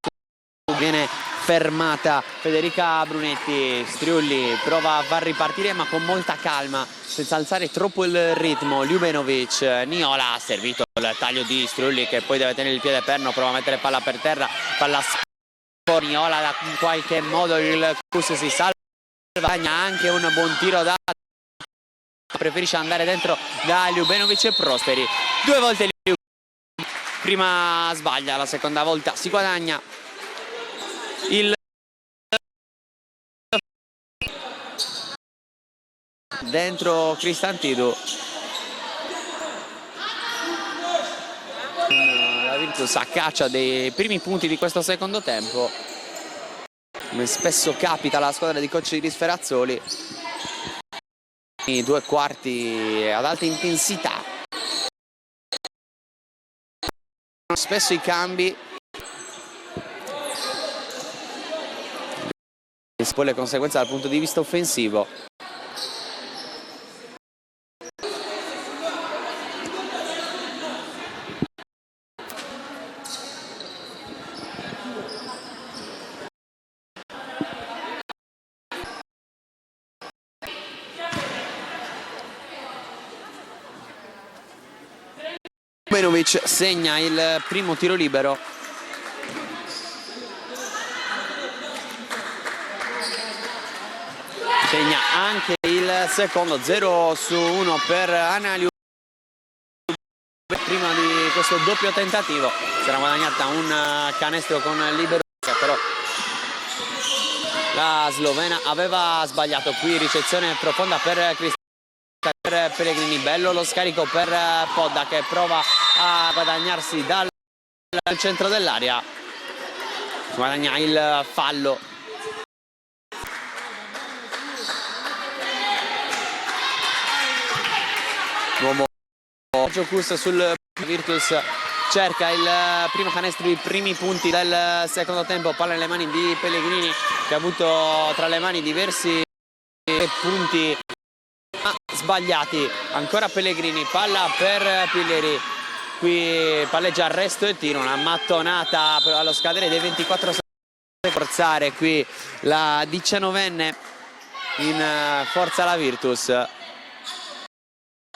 Viene fermata Federica Brunetti. Striulli prova a far ripartire ma con molta calma, senza alzare troppo il ritmo. Ljubenovic, Niola ha servito il taglio di Striulli, che poi deve tenere il piede perno, prova a mettere palla per terra, palla Niola, in qualche modo il Cus si salva, anche un buon tiro da, preferisce andare dentro da Ljubenovic e Prosperi. Due volte prima sbaglia, la seconda volta si guadagna il dentro Cristantidou. La Virtus a caccia dei primi punti di questo secondo tempo, come spesso capita alla squadra di coach Iris Ferrazzoli. I due quarti ad alta intensità, spesso i cambi, e poi le conseguenze dal punto di vista offensivo. Ljubenovic segna il primo tiro libero. Segna anche il secondo, 0-1 per Anna Ljubenovic. Prima di questo doppio tentativo si era guadagnata un canestro con libero, però la slovena aveva sbagliato. Qui ricezione profonda per Pellegrini. Bello lo scarico per Podda, che prova a guadagnarsi dal centro dell'area, guadagna il fallo. Uomo Giocus sul Virtus, cerca il primo canestro, i primi punti del secondo tempo. Palla nelle mani di Pellegrini, che ha avuto tra le mani diversi punti sbagliati. Ancora Pellegrini, palla per Pilleri, qui palleggia arresto e tiro, una mattonata allo scadere dei 24 secondi. Forzare qui la 19enne in forza la Virtus,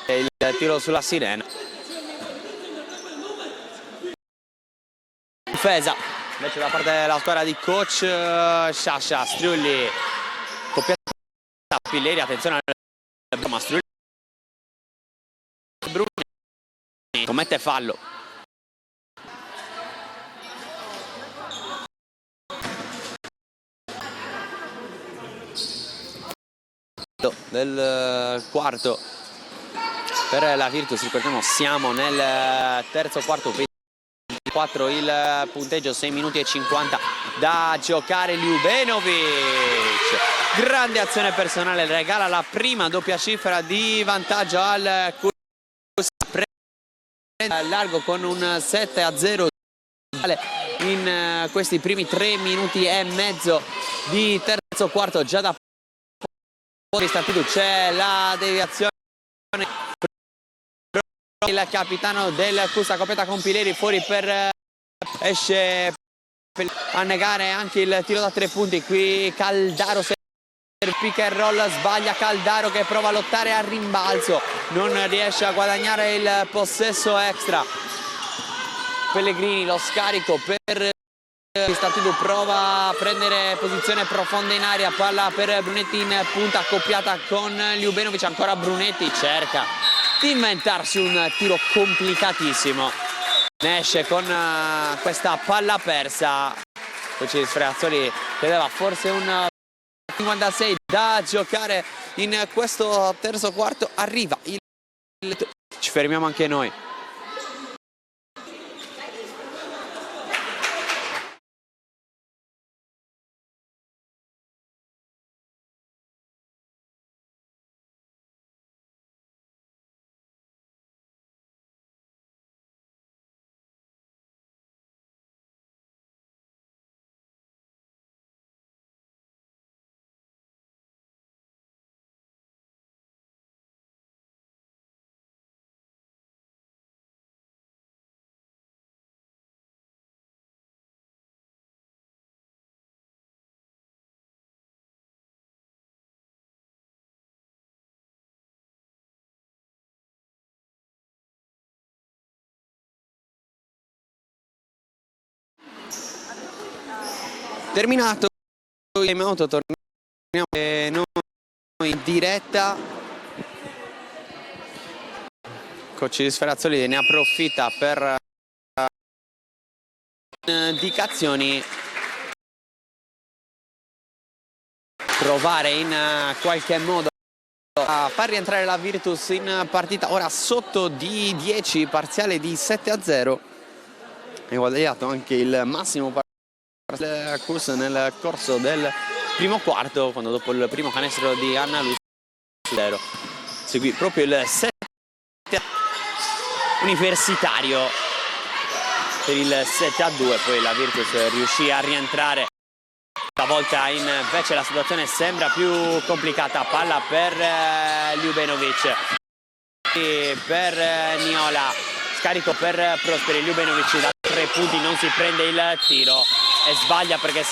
e il tiro sulla sirena. Difesa invece da parte della squadra di coach Sciascia. Striulli, coppiata Pilleri, attenzione ma Striulli, Bruni commette fallo. Del quarto per la Virtus. Ricordiamo, siamo nel terzo quarto, 24 il punteggio, 6 minuti e 50 da giocare. Ljubenovic, grande azione personale, regala la prima doppia cifra di vantaggio al Cus, prende largo con un 7-0 in questi primi 3 minuti e mezzo di terzo quarto. Già da Cristantidou c'è la deviazione, il capitano del Cus completa con Pilleri fuori, per esce a negare anche il tiro da 3 punti. Qui Caldaro, pick and roll, sbaglia Caldaro, che prova a lottare a rimbalzo, non riesce a guadagnare il possesso extra. Pellegrini, lo scarico per Cristantidou, prova a prendere posizione profonda in aria, palla per Brunetti in punta, accoppiata con Ljubenovic. Ancora Brunetti, cerca di inventarsi un tiro complicatissimo, ne esce con questa palla persa. Coach Sfreazzoli chiedeva forse un 56 da giocare in questo terzo quarto. Arriva ci fermiamo anche noi. terminato il time out, torniamo noi in diretta. Coach di Sferazzoli ne approfitta per indicazioni, provare in qualche modo a far rientrare la Virtus in partita, ora sotto di 10, parziale di 7-0. È guadagnato anche il massimo del Cus nel corso del primo quarto, quando dopo il primo canestro di Anna Lusso seguì proprio il 7 universitario per il 7-2, poi la Virtus riuscì a rientrare. Stavolta invece la situazione sembra più complicata, palla per Ljubenovic e per Niola, scarico per Prosperi. Ljubenovic da 3 punti non si prende il tiro e sbaglia perché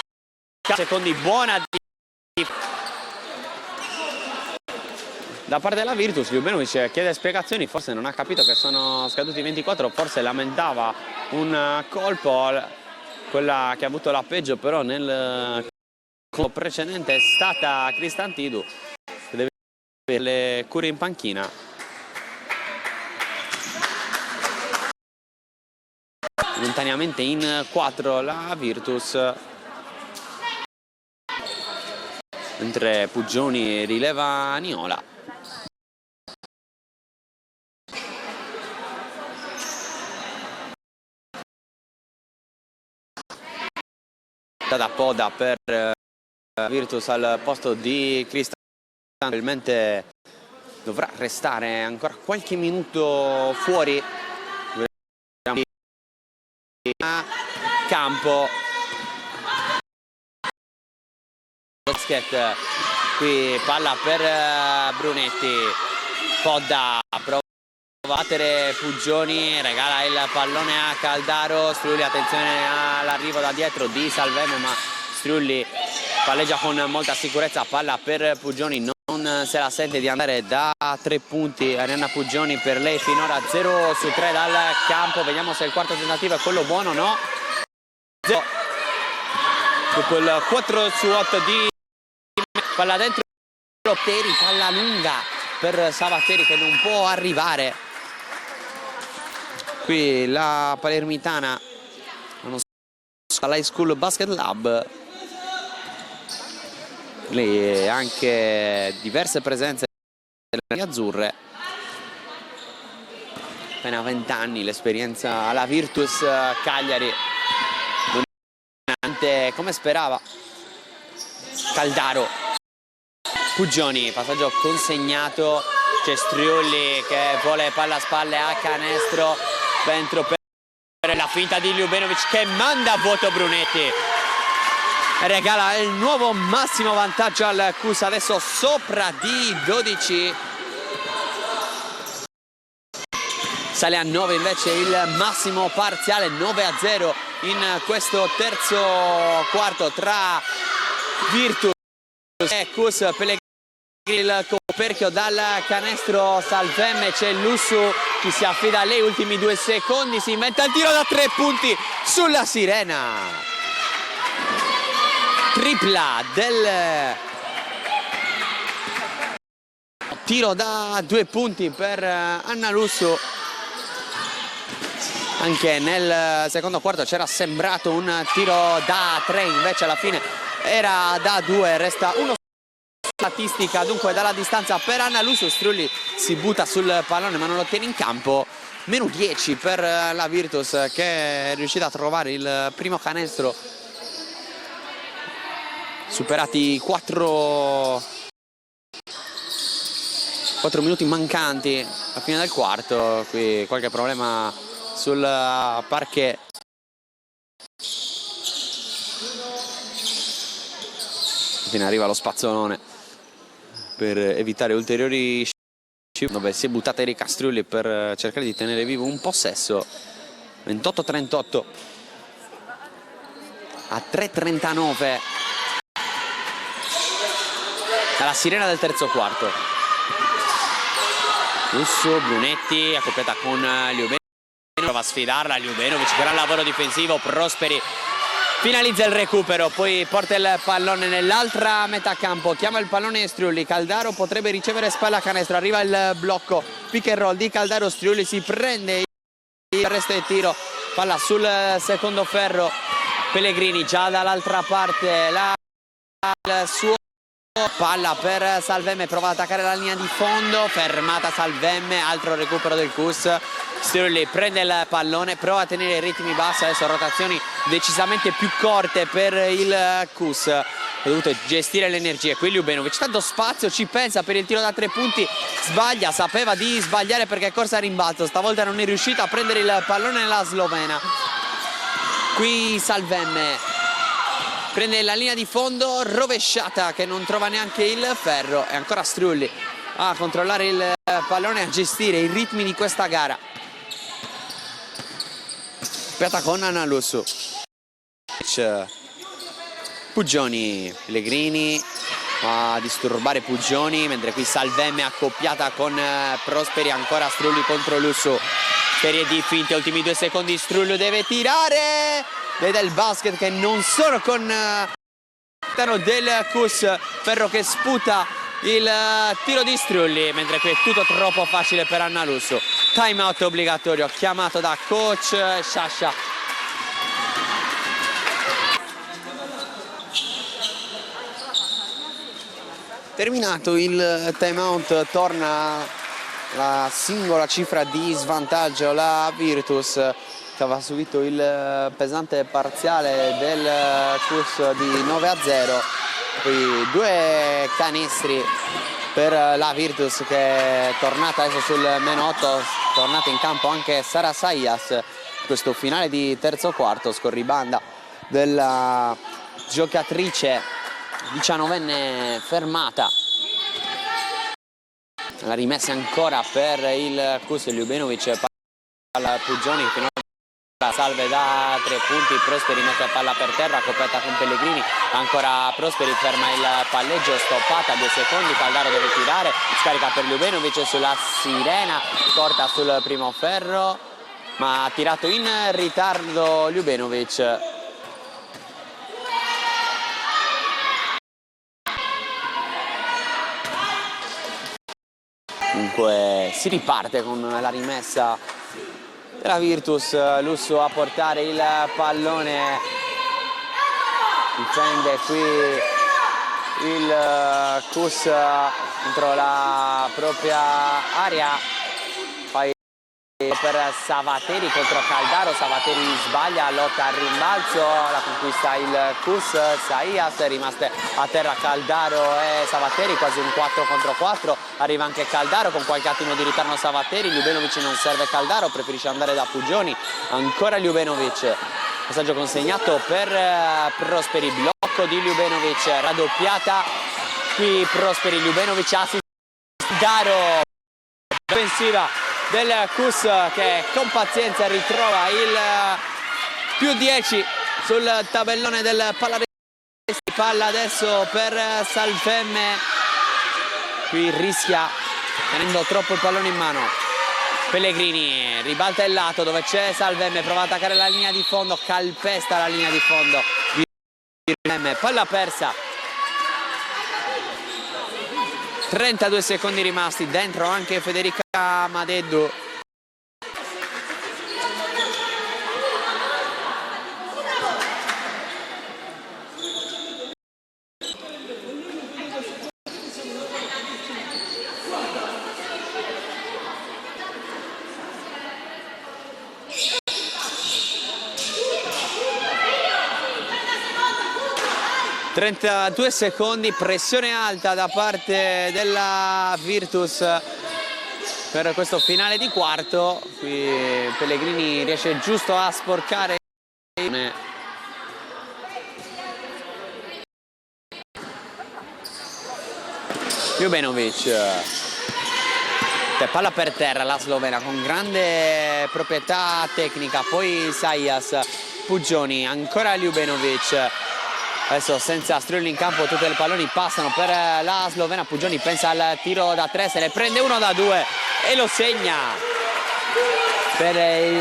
secondi buona da parte della Virtus. Ljubenovic chiede spiegazioni, forse non ha capito che sono scaduti 24, forse lamentava un colpo, quella che ha avuto la peggio però nel precedente è stata Cristantidou, che deve avere le cure in panchina. Momentaneamente in 4 la Virtus, mentre Puggioni rileva Niola. Da Poda per Virtus al posto di Cristian, probabilmente dovrà restare ancora qualche minuto fuori campo. Basket, qui palla per Brunetti, Podda prova a battere Puggioni, regala il pallone a Caldaro. Strulli, attenzione all'arrivo da dietro di Salveme, ma Strulli palleggia con molta sicurezza, palla per Puggioni, non se la sente di andare da 3 punti. Arianna Puggioni, per lei finora 0 su 3 dal campo, vediamo se il quarto tentativo è quello buono. No, dopo il 4 su 8 di palla dentro Teri, palla lunga per Savatteri che non può arrivare. Qui la Palermitana, all'High School Basket Lab, lì anche diverse presenze delle azzurre, appena 20 anni l'esperienza alla Virtus Cagliari, come sperava. Caldaro, Puggioni, passaggio consegnato, c'è Striulli che vuole palla a spalle a canestro, dentro per la finta di Ljubenovic che manda a vuoto Brunetti, regala il nuovo massimo vantaggio al Cus, adesso sopra di 12, sale a 9 invece il massimo parziale, 9-0 in questo terzo quarto tra Virtus e Cus. Pellegrini, il coperchio dal canestro, Salvemme, c'è Lussu, chi si affida a lei, ultimi 2 secondi, si inventa il tiro da 3 punti sulla sirena, tripla del tiro da 2 punti per Anna Lussu. Anche nel secondo quarto c'era sembrato un tiro da 3, invece alla fine era da 2, resta uno statistica dunque dalla distanza per Anna Lussu. Strulli si butta sul pallone ma non lo tiene in campo, meno 10 per la Virtus che è riuscita a trovare il primo canestro, superati 4 minuti mancanti alla fine del quarto. Qui qualche problema sul parquet, infine arriva lo spazzolone per evitare ulteriori dove si è buttata Erika Strulli per cercare di tenere vivo un possesso. 28-38 a 3:39 dalla sirena del terzo quarto. Russo, Brunetti accoppiata con Ljubenovic, prova a sfidarla Ljubenovic, gran lavoro difensivo, Prosperi finalizza il recupero, poi porta il pallone nell'altra metà campo, chiama il pallone Striulli, Caldaro potrebbe ricevere spalla canestro, arriva il blocco, pick and roll di Caldaro, Striulli si prende il resto del tiro, palla sul secondo ferro, Pellegrini già dall'altra parte, il suo palla per Salvemme, prova ad attaccare la linea di fondo, fermata Salvemme, altro recupero del Cus. Striulli prende il pallone, prova a tenere i ritmi bassi, adesso rotazioni decisamente più corte per il Cus, ha dovuto gestire le energie. Qui Ljubenovic, tanto spazio, ci pensa per il tiro da 3 punti, sbaglia, sapeva di sbagliare perché è corsa a rimbalzo, stavolta non è riuscita a prendere il pallone nella slovena. Qui Salvemme prende la linea di fondo, rovesciata che non trova neanche il ferro, e ancora Striulli a controllare il pallone, a gestire i ritmi di questa gara. Aspetta con Analusu, Puggioni, Pellegrini a disturbare Puggioni, mentre qui Salvemme accoppiata con Prosperi, ancora Striulli contro Lussu, serie di finte, ultimi 2 secondi, Striulli deve tirare, vede il basket che non sono con del Cus, ferro che sputa il tiro di Striulli, mentre qui è tutto troppo facile per Analusu. Time out obbligatorio chiamato da coach Sciascia. Terminato il time out, torna la singola cifra di svantaggio, la Virtus che aveva subito il pesante parziale del Cus di 9-0, poi 2 canestri per la Virtus che è tornata adesso sul meno 8, tornata in campo anche Sara Sayas. Questo finale di terzo quarto, scorribanda della giocatrice 19enne fermata. La rimessa ancora per il Cus, Ljubenovic, palla Puggioni, fino a salve da 3 punti, Prosperi mette palla per terra, coperta con Pellegrini, ancora Prosperi ferma il palleggio, stoppata 2 secondi, Caldaro deve tirare, scarica per Ljubenovic sulla sirena, corta sul primo ferro, ma ha tirato in ritardo Ljubenovic. Comunque si riparte con la rimessa della Virtus, Lussu a portare il pallone, difende qui il Cus dentro la propria area, poi per Savateri contro Caldaro, Savateri sbaglia, lotta al rimbalzo, la conquista il Cus, Sayas, rimaste a terra Caldaro e Savateri, quasi un 4 contro 4, arriva anche Caldaro con qualche attimo di ritorno Savateri, Ljubenovic non serve Caldaro, preferisce andare da Puggioni, ancora Ljubenovic, passaggio consegnato per Prosperi, blocco di Ljubenovic, raddoppiata, qui Prosperi, Ljubenovic, assist Caldaro, offensiva del Cus che con pazienza ritrova il più 10 sul tabellone del pallavolo. Palla adesso per Salvemme, qui rischia tenendo troppo il pallone in mano. Pellegrini ribalta il lato dove c'è Salvemme, prova ad attaccare la linea di fondo, calpesta la linea di fondo, palla persa. 32 secondi rimasti, dentro anche Federica Madeddu. (32 secondi), pressione alta da parte della Virtus per questo finale di quarto. Qui Pellegrini riesce giusto a sporcare. Ljubenovic, palla per terra la slovena con grande proprietà tecnica, poi Sayas, Puggioni, ancora Ljubenovic. Adesso senza Striulli in campo, tutti i palloni passano per la slovena. Puggioni pensa al tiro da 3, se ne prende uno da 2 e lo segna per il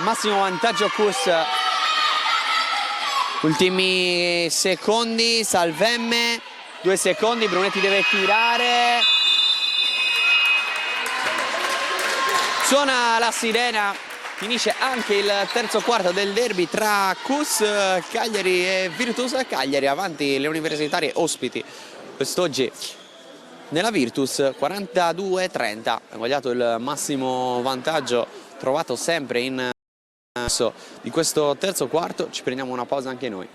massimo vantaggio Cus. Ultimi secondi, Salvemme, 2 secondi, Brunetti deve tirare. Suona la sirena, finisce anche il terzo quarto del derby tra CUS Cagliari e Virtus Cagliari. Avanti le universitarie ospiti quest'oggi nella Virtus, 42-30, eguagliato il massimo vantaggio trovato sempre in di questo terzo quarto. Ci prendiamo una pausa anche noi.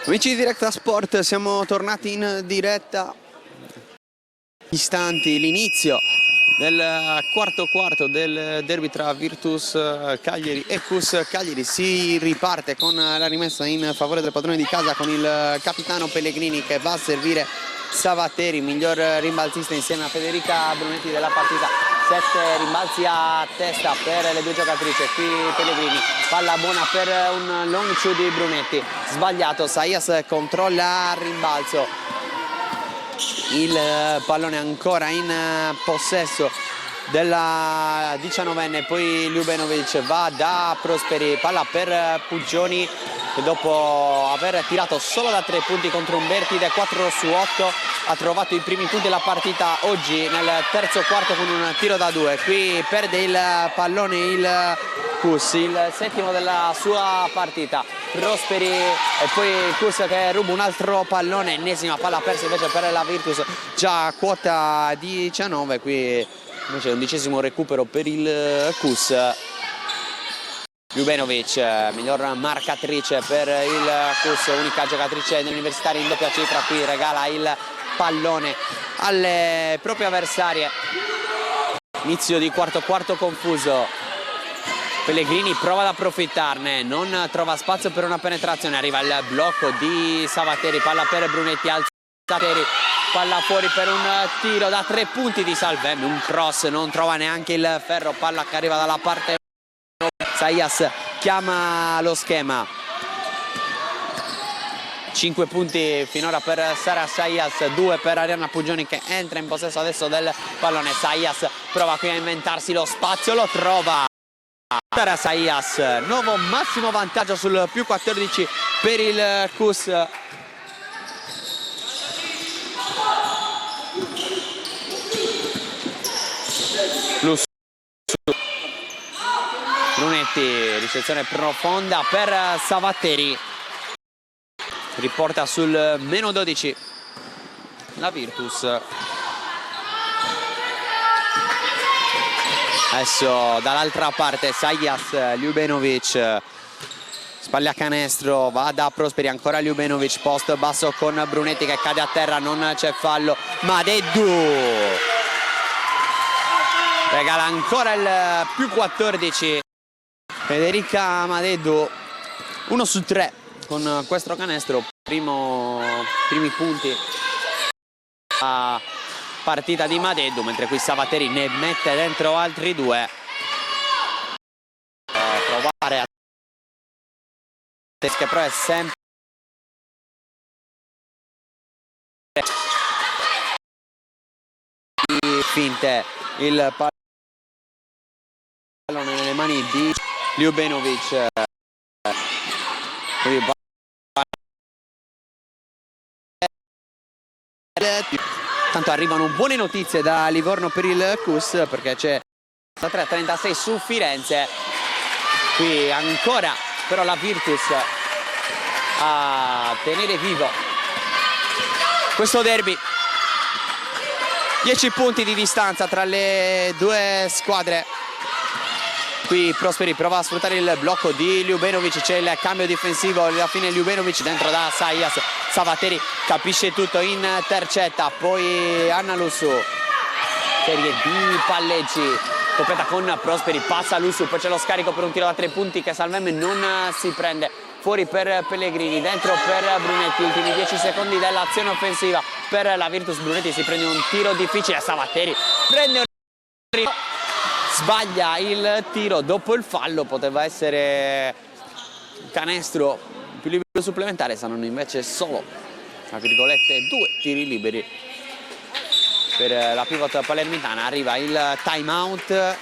Amici di Directa Sport, siamo tornati in diretta. Istanti l'inizio del quarto del derby tra Virtus Cagliari e CUS Cagliari. Si riparte con la rimessa in favore del padrone di casa, con il capitano Pellegrini che va a servire Savateri, miglior rimbalzista insieme a Federica Brunetti della partita. 7 rimbalzi a testa per le due giocatrici. Qui Pellegrini, palla buona per un long shoot di Brunetti, sbagliato, Saias controlla il rimbalzo, il pallone ancora in possesso della 19enne, poi Ljubenovic va da Prosperi, palla per Puggioni che dopo aver tirato solo da 3 punti contro Umbertide, 4 su 8, ha trovato i primi punti della partita oggi nel terzo quarto con un tiro da 2. Qui perde il pallone il CUS, il settimo della sua partita. Prosperi e poi CUS che ruba un altro pallone, ennesima palla persa invece per la Virtus, già quota 19, qui invece 11° recupero per il CUS. Ljubenovic, miglior marcatrice per il CUS, unica giocatrice dell'universitario in doppia cifra, qui regala il pallone alle proprie avversarie. Inizio di quarto confuso. Pellegrini prova ad approfittarne, non trova spazio per una penetrazione, arriva il blocco di Savateri, palla per Brunetti, alza Savateri, palla fuori per un tiro da 3 punti di Salvemme, un cross, non trova neanche il ferro, palla che arriva dalla parte. Saias chiama lo schema. 5 punti finora per Sara Saias, 2 per Arianna Puggioni che entra in possesso adesso del pallone. Saias prova qui a inventarsi lo spazio, lo trova. Sara Saias, nuovo massimo vantaggio sul più 14 per il CUS. Brunetti, ricezione profonda per Savateri, riporta sul meno 12 la Virtus. Adesso dall'altra parte Saias, Ljubenovic, spalle a canestro, va da Prosperi, ancora Ljubenovic, post basso con Brunetti che cade a terra, non c'è fallo, Madeddu regala ancora il più 14. Federica Madeddu, 1 su 3 con questo canestro, primi punti partita di Madeddu, mentre qui Savatteri ne mette dentro altri due. Provare a che però è sempre finte il pallone nelle mani di Ljubenovic. Tanto arrivano buone notizie da Livorno per il KUS, perché c'è 3:36 su Firenze. Qui ancora però la Virtus a tenere vivo questo derby. 10 punti di distanza tra le due squadre. Qui Prosperi prova a sfruttare il blocco di Ljubenovic, c'è il cambio difensivo, alla fine Ljubenovic dentro da Saias. Savatteri capisce tutto, intercetta, poi Anna Lussu, serie di palleggi, completa con Prosperi, passa Lussu, poi c'è lo scarico per un tiro da 3 punti che Salvem non si prende, fuori per Pellegrini, dentro per Brunetti, ultimi 10 secondi dell'azione offensiva per la Virtus. Brunetti si prende un tiro difficile, Savatteri prende un tiro, sbaglia il tiro dopo il fallo, poteva essere canestro più libero supplementare, saranno invece solo, tra virgolette, 2 tiri liberi per la pivot palermitana. Arriva il time out,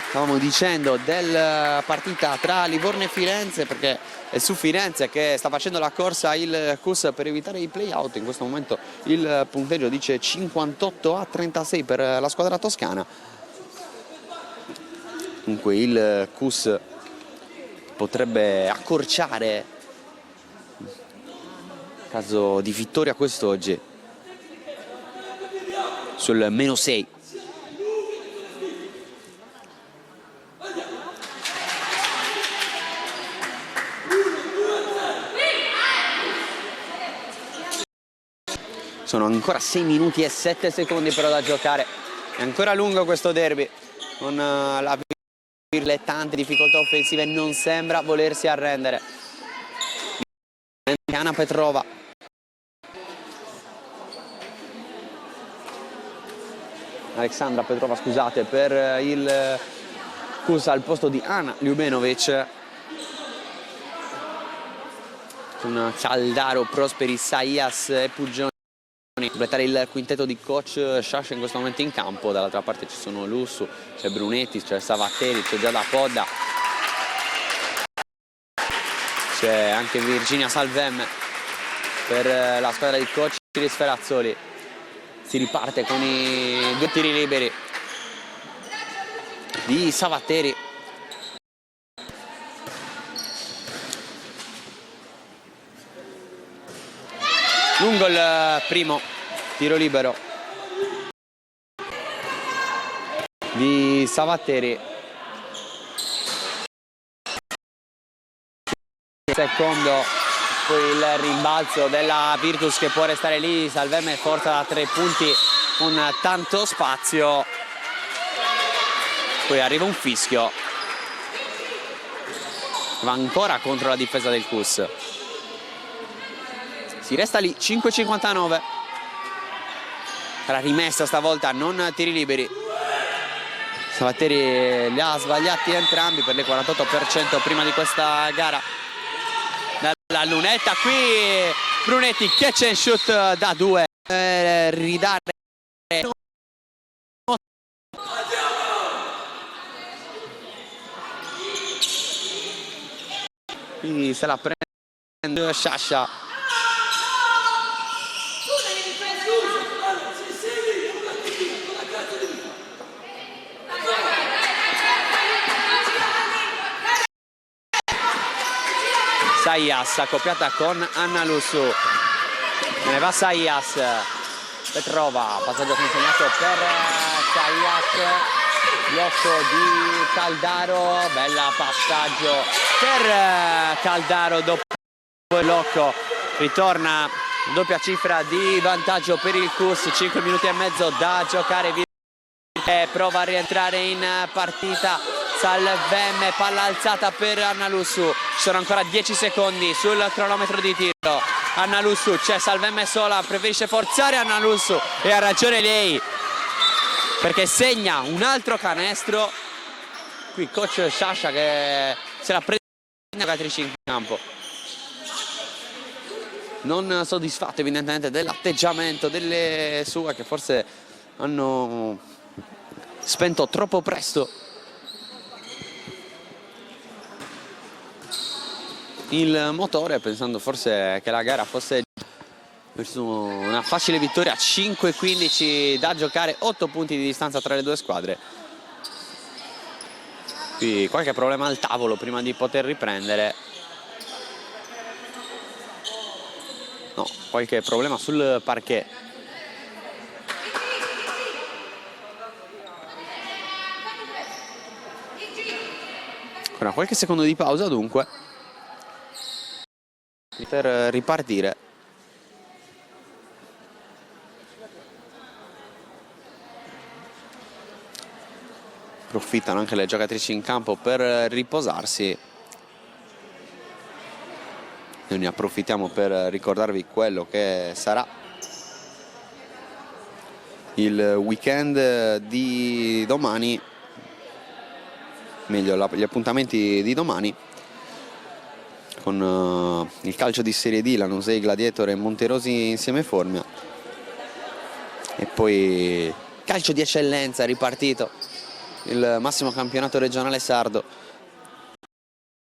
stavamo dicendo, del partita tra Livorno e Firenze, perché è su Firenze che sta facendo la corsa il KUS per evitare i play out. In questo momento il punteggio dice 58-36 per la squadra toscana. Dunque il KUS potrebbe accorciare, in caso di vittoria quest'oggi, sul -6. Sono ancora 6 minuti e 7 secondi però da giocare. È ancora lungo questo derby, con le tante difficoltà offensive, non sembra volersi arrendere. Anna Petrova, Alexandra Petrova, scusate, per il KUS al posto di Anna Ljubenovic, con Caldaro, Prosperi, Saias e Puggioni. Completare il quintetto di coach Sciascia in questo momento in campo. Dall'altra parte ci sono Lussu, c'è Brunetti, c'è Savatteri, c'è Giada Podda, c'è anche Virginia Salvem per la squadra di coach Sferazzoli. Si riparte con i 2 tiri liberi di Savatteri. Lungo il primo tiro libero di Savatteri. Secondo, poi il rimbalzo della Virtus che può restare lì. Salvem forza da 3 punti con tanto spazio. Poi arriva un fischio, va ancora contro la difesa del KUS. Si resta lì, 5:59. La rimessa stavolta, non tiri liberi. Savatteri li ha sbagliati entrambi per il 48% prima di questa gara. Dalla lunetta qui Brunetti, catch and shoot da 2 per ridare. Quindi se la prende Sciascia. Saias accoppiata con Anna Lussu, me ne va Saias, Petrova, passaggio consegnato per Saias, blocco di Caldaro, bella passaggio per Caldaro, dopo il blocco ritorna doppia cifra di vantaggio per il KUS, 5 minuti e mezzo da giocare, prova a rientrare in partita Salvem, palla alzata per Anna Lussu, ci sono ancora 10 secondi sul cronometro di tiro. Anna Lussu, c'è Salvemme sola, preferisce forzare Anna Lussu e ha ragione lei perché segna un altro canestro. Qui coach Sciascia che se la prende giocatrici in campo, non soddisfatto evidentemente dell'atteggiamento delle sue, che forse hanno spento troppo presto il motore, pensando forse che la gara fosse verso una facile vittoria. 5-15 da giocare, 8 punti di distanza tra le due squadre. Qui qualche problema al tavolo prima di poter riprendere. No, qualche problema sul parquet. Ora qualche secondo di pausa dunque per ripartire. Approfittano anche le giocatrici in campo per riposarsi. Noi ne approfittiamo per ricordarvi quello che sarà il weekend di domani, meglio gli appuntamenti di domani, con il calcio di Serie D, Lanusei Gladiator e Monterosi insieme Formia, e poi calcio di eccellenza ripartito, il massimo campionato regionale sardo.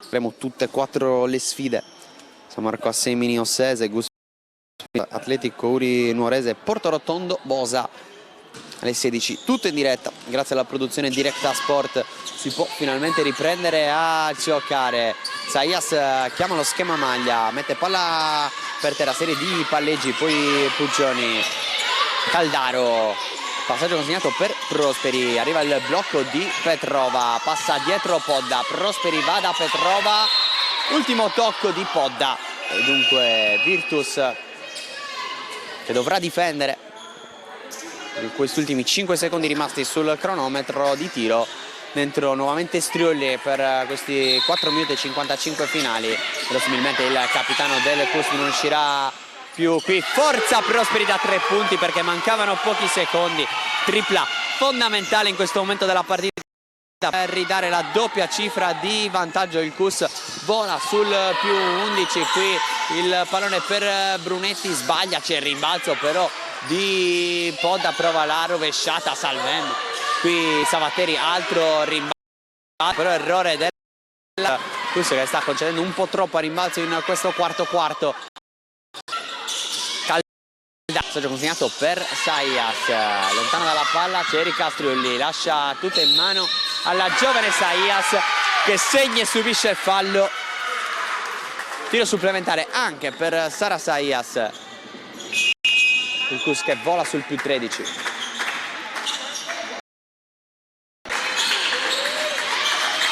Avremo tutte e 4 le sfide: San Marco Assemini Ossese, Atletico Uri Nuorese, Porto Rotondo Bosa, alle 16, tutto in diretta grazie alla produzione Directa Sport. Si può finalmente riprendere a giocare. Saias chiama lo schema maglia, mette palla per terra, serie di palleggi, poi Puggioni, Caldaro, passaggio consegnato per Prosperi, arriva il blocco di Petrova, passa dietro Podda, Prosperi va da Petrova, ultimo tocco di Podda e dunque Virtus che dovrà difendere in questi ultimi 5 secondi rimasti sul cronometro di tiro. Dentro nuovamente Striolli per questi 4 minuti e 55 finali. Verosimilmente il capitano del CUS non uscirà più qui. Forza Prosperi da 3 punti perché mancavano pochi secondi. Tripla fondamentale in questo momento della partita per ridare la doppia cifra di vantaggio. Il CUS vola sul più 11. Qui il pallone per Brunetti, sbaglia, c'è il rimbalzo però di Podda, prova la rovesciata Salvem. Qui Savatteri, altro rimbalzo, però errore del CUS che sta concedendo un po' troppo a rimbalzo in questo quarto. Passaggio consegnato per Saias, lontano dalla palla c'è Erika Striolli, lascia tutto in mano alla giovane Saias che segna e subisce il fallo. Tiro supplementare anche per Sara Saias. Il CUS che vola sul più 13.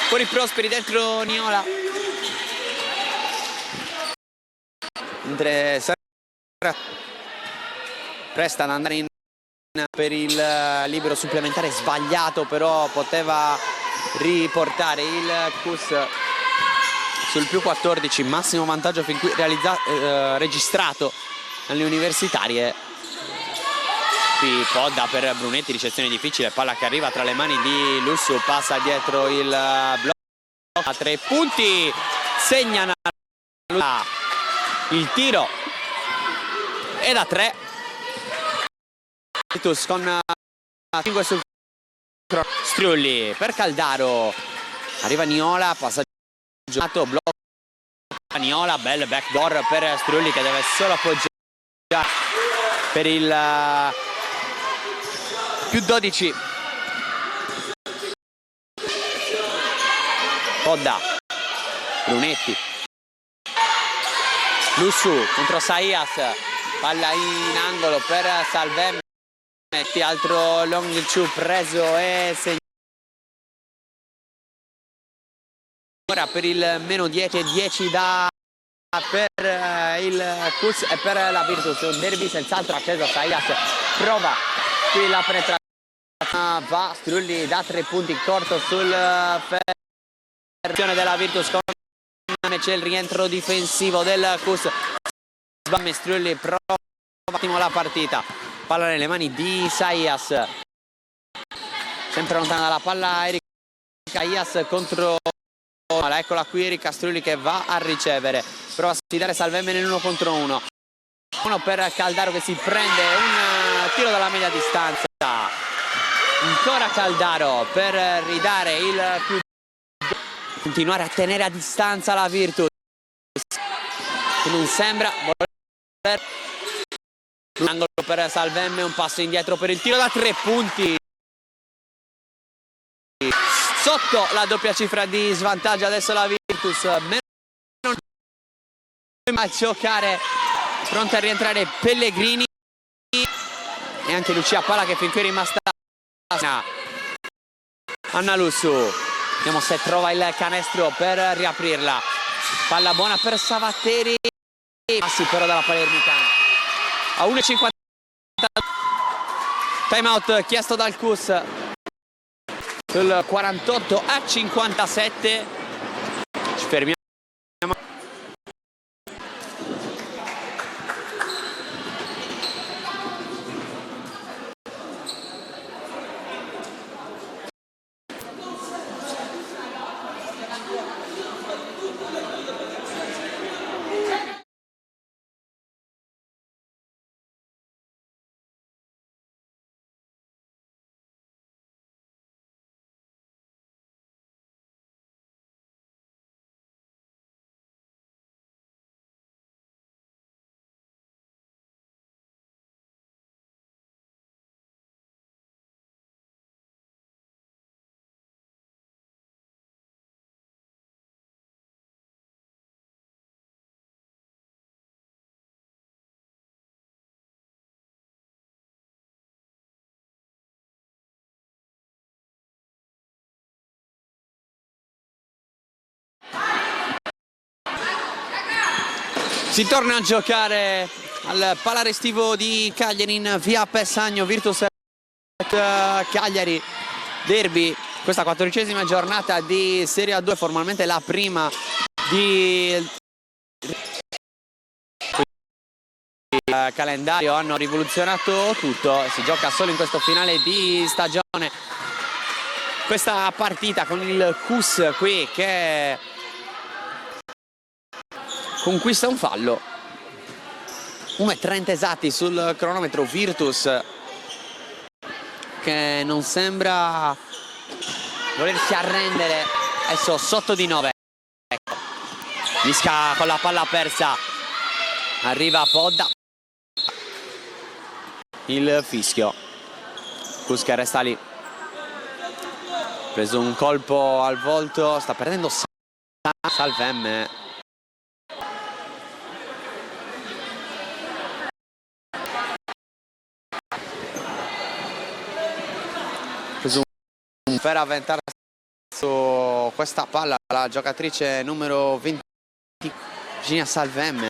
Fuori Prosperi, dentro Niola. Mentre Sara presta ad andare in per il libero supplementare sbagliato, però poteva riportare il CUS sul più 14, massimo vantaggio fin qui registrato alle universitarie. Qui Podda per Brunetti, ricezione difficile, palla che arriva tra le mani di Lussu, passa dietro il blocco a 3 punti, segnano il tiro e da 3 con 5 sul Striolli per Caldaro, arriva Niola, passaggio blocco Niola, bel backdoor per Striolli che deve solo appoggiare per il più 12. Podda, Brunetti, Lussu contro Saias, palla in angolo per Salvem, altro long two preso e segnato. Ora per il meno 10, 10 da per il CUS e per la Virtus. Un derby senz'altro acceso. Saias prova qui la penetrazione, va Striolli da 3 punti corto sul della Virtus, c'è il rientro difensivo del CUS, Mestriulli prova un attimo la partita, palla nelle mani di Isaias, sempre lontana dalla palla Erika Isaias contro, eccola qui Erika Castriulli che va a ricevere, prova a sfidare Salvemme nell'1 contro 1, uno per Caldaro che si prende un tiro dalla media distanza, ancora Caldaro per ridare il più, continuare a tenere a distanza la Virtus, che non sembra voler, un angolo per Salvemme, un passo indietro per il tiro da 3 punti, sotto la doppia cifra di svantaggio adesso la Virtus, meno a giocare, pronta a rientrare Pellegrini e anche Lucia Pala che fin qui è rimasta. Anna Lussu, vediamo se trova il canestro per riaprirla, palla buona per Savatteri, passi però dalla Palermitana a 1,50, time out chiesto dal CUS sul 48-57, ci fermiamo. Si torna a giocare al Palarestivo di Cagliari in via Pessagno, Virtus Cagliari, derby, questa 14ª giornata di Serie A2, formalmente la prima di calendario, hanno rivoluzionato tutto, si gioca solo in questo finale di stagione, questa partita con il CUS qui che conquista un fallo, 1,30 esatti sul cronometro, Virtus che non sembra volersi arrendere, adesso sotto di 9, ecco. Visca con la palla persa, arriva Podda, il fischio, CUS che resta lì, preso un colpo al volto, sta perdendo Salvemme. Per avventare su questa palla la giocatrice numero 20 Virginia Salvemme,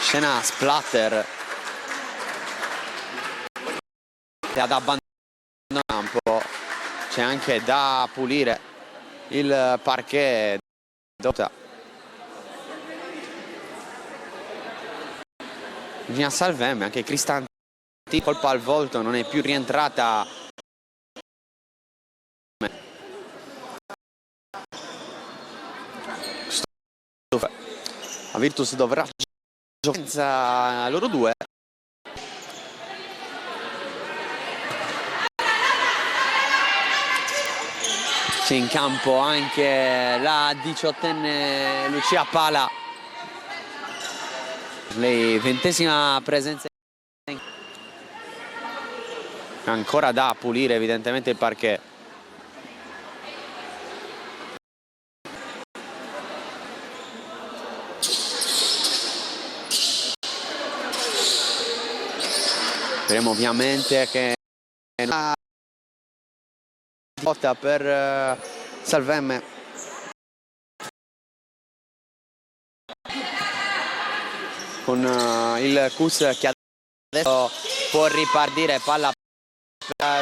scena splatter e ad abbandonare il campo, c'è anche da pulire il parquet. Virginia Salvemme, anche Cristanti, colpa al volto, non è più rientrata. La Virtus dovrà giocare senza loro due. C'è in campo anche la 18enne Lucia Pala, lei 20ª presenza. Ancora da pulire evidentemente il parquet. Speriamo ovviamente che una botta per Salvemme. Con il CUS che adesso può ripartire, palla per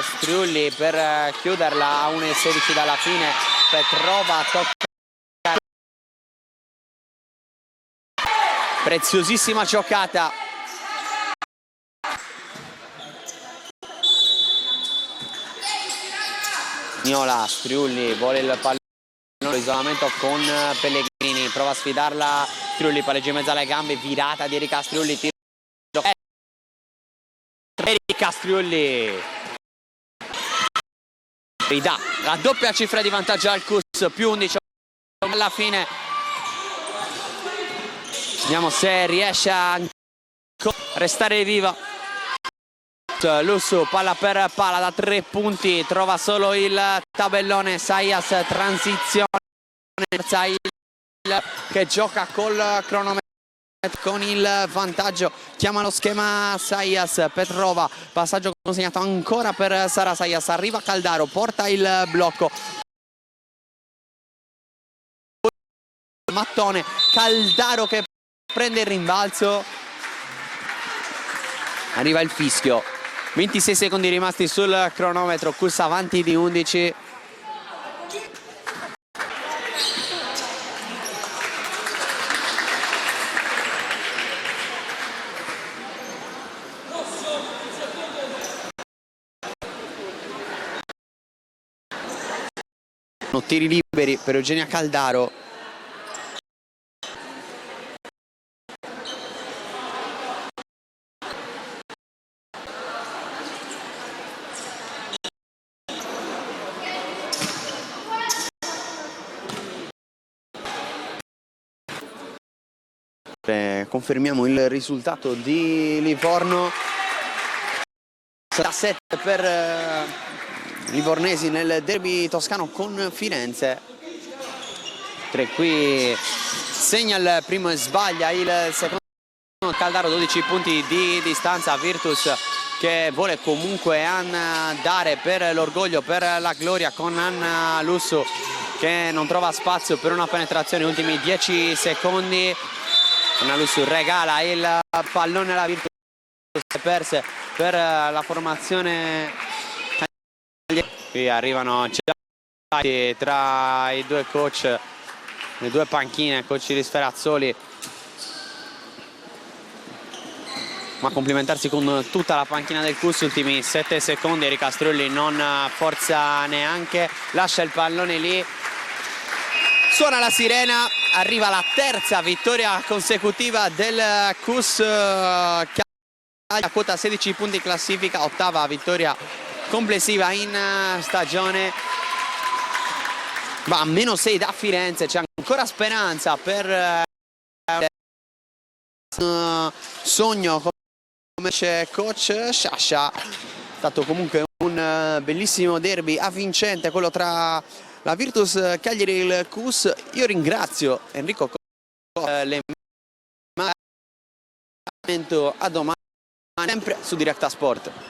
Striulli per chiuderla a 1,16 dalla fine, Petrova tocca preziosissima giocata. Niola, Striulli, vuole il pallone, isolamento con Pellegrini, prova a sfidarla, Striulli, palleggio in mezzo alle gambe, virata di Erika Striulli, tiro Erika Striulli, ridà la doppia cifra di vantaggio al CUS, più 11 alla fine. Vediamo se riesce a restare viva. Lussu, palla per palla da 3 punti, trova solo il tabellone. Saias, transizione, Sail che gioca col cronometro con il vantaggio, chiama lo schema Saias, Petrova, passaggio consegnato ancora per Sara Saias, arriva Caldaro, porta il blocco, mattone, Caldaro che prende il rimbalzo, arriva il fischio. 26 secondi rimasti sul cronometro, CUS avanti di 11. Tiri liberi per Eugenia Caldaro. Confermiamo il risultato di Livorno, 7 per Livornesi nel derby toscano con Firenze. Qui segna il primo e sbaglia il secondo. Caldaro, 12 punti di distanza. Virtus che vuole comunque andare per l'orgoglio, per la gloria, con Anna Lussu che non trova spazio per una penetrazione. Ultimi 10 secondi. Anna Lussu regala il pallone alla Virtus, perse per la formazione. Qui arrivano tra i due coach, le due panchine, coach di Sferazzoli, ma complimentarsi con tutta la panchina del CUS. Ultimi 7 secondi, Erika Striulli non forza neanche, lascia il pallone lì, suona la sirena, arriva la terza vittoria consecutiva del CUS, che ha quota 16 punti in classifica, ottava vittoria complessiva in stagione, va a -6 da Firenze. C'è ancora speranza per un sogno come c'è coach Sciascia. È stato comunque un bellissimo derby avvincente quello tra la Virtus Cagliari e il CUS. Io ringrazio Enrico a domani sempre su Directa Sport.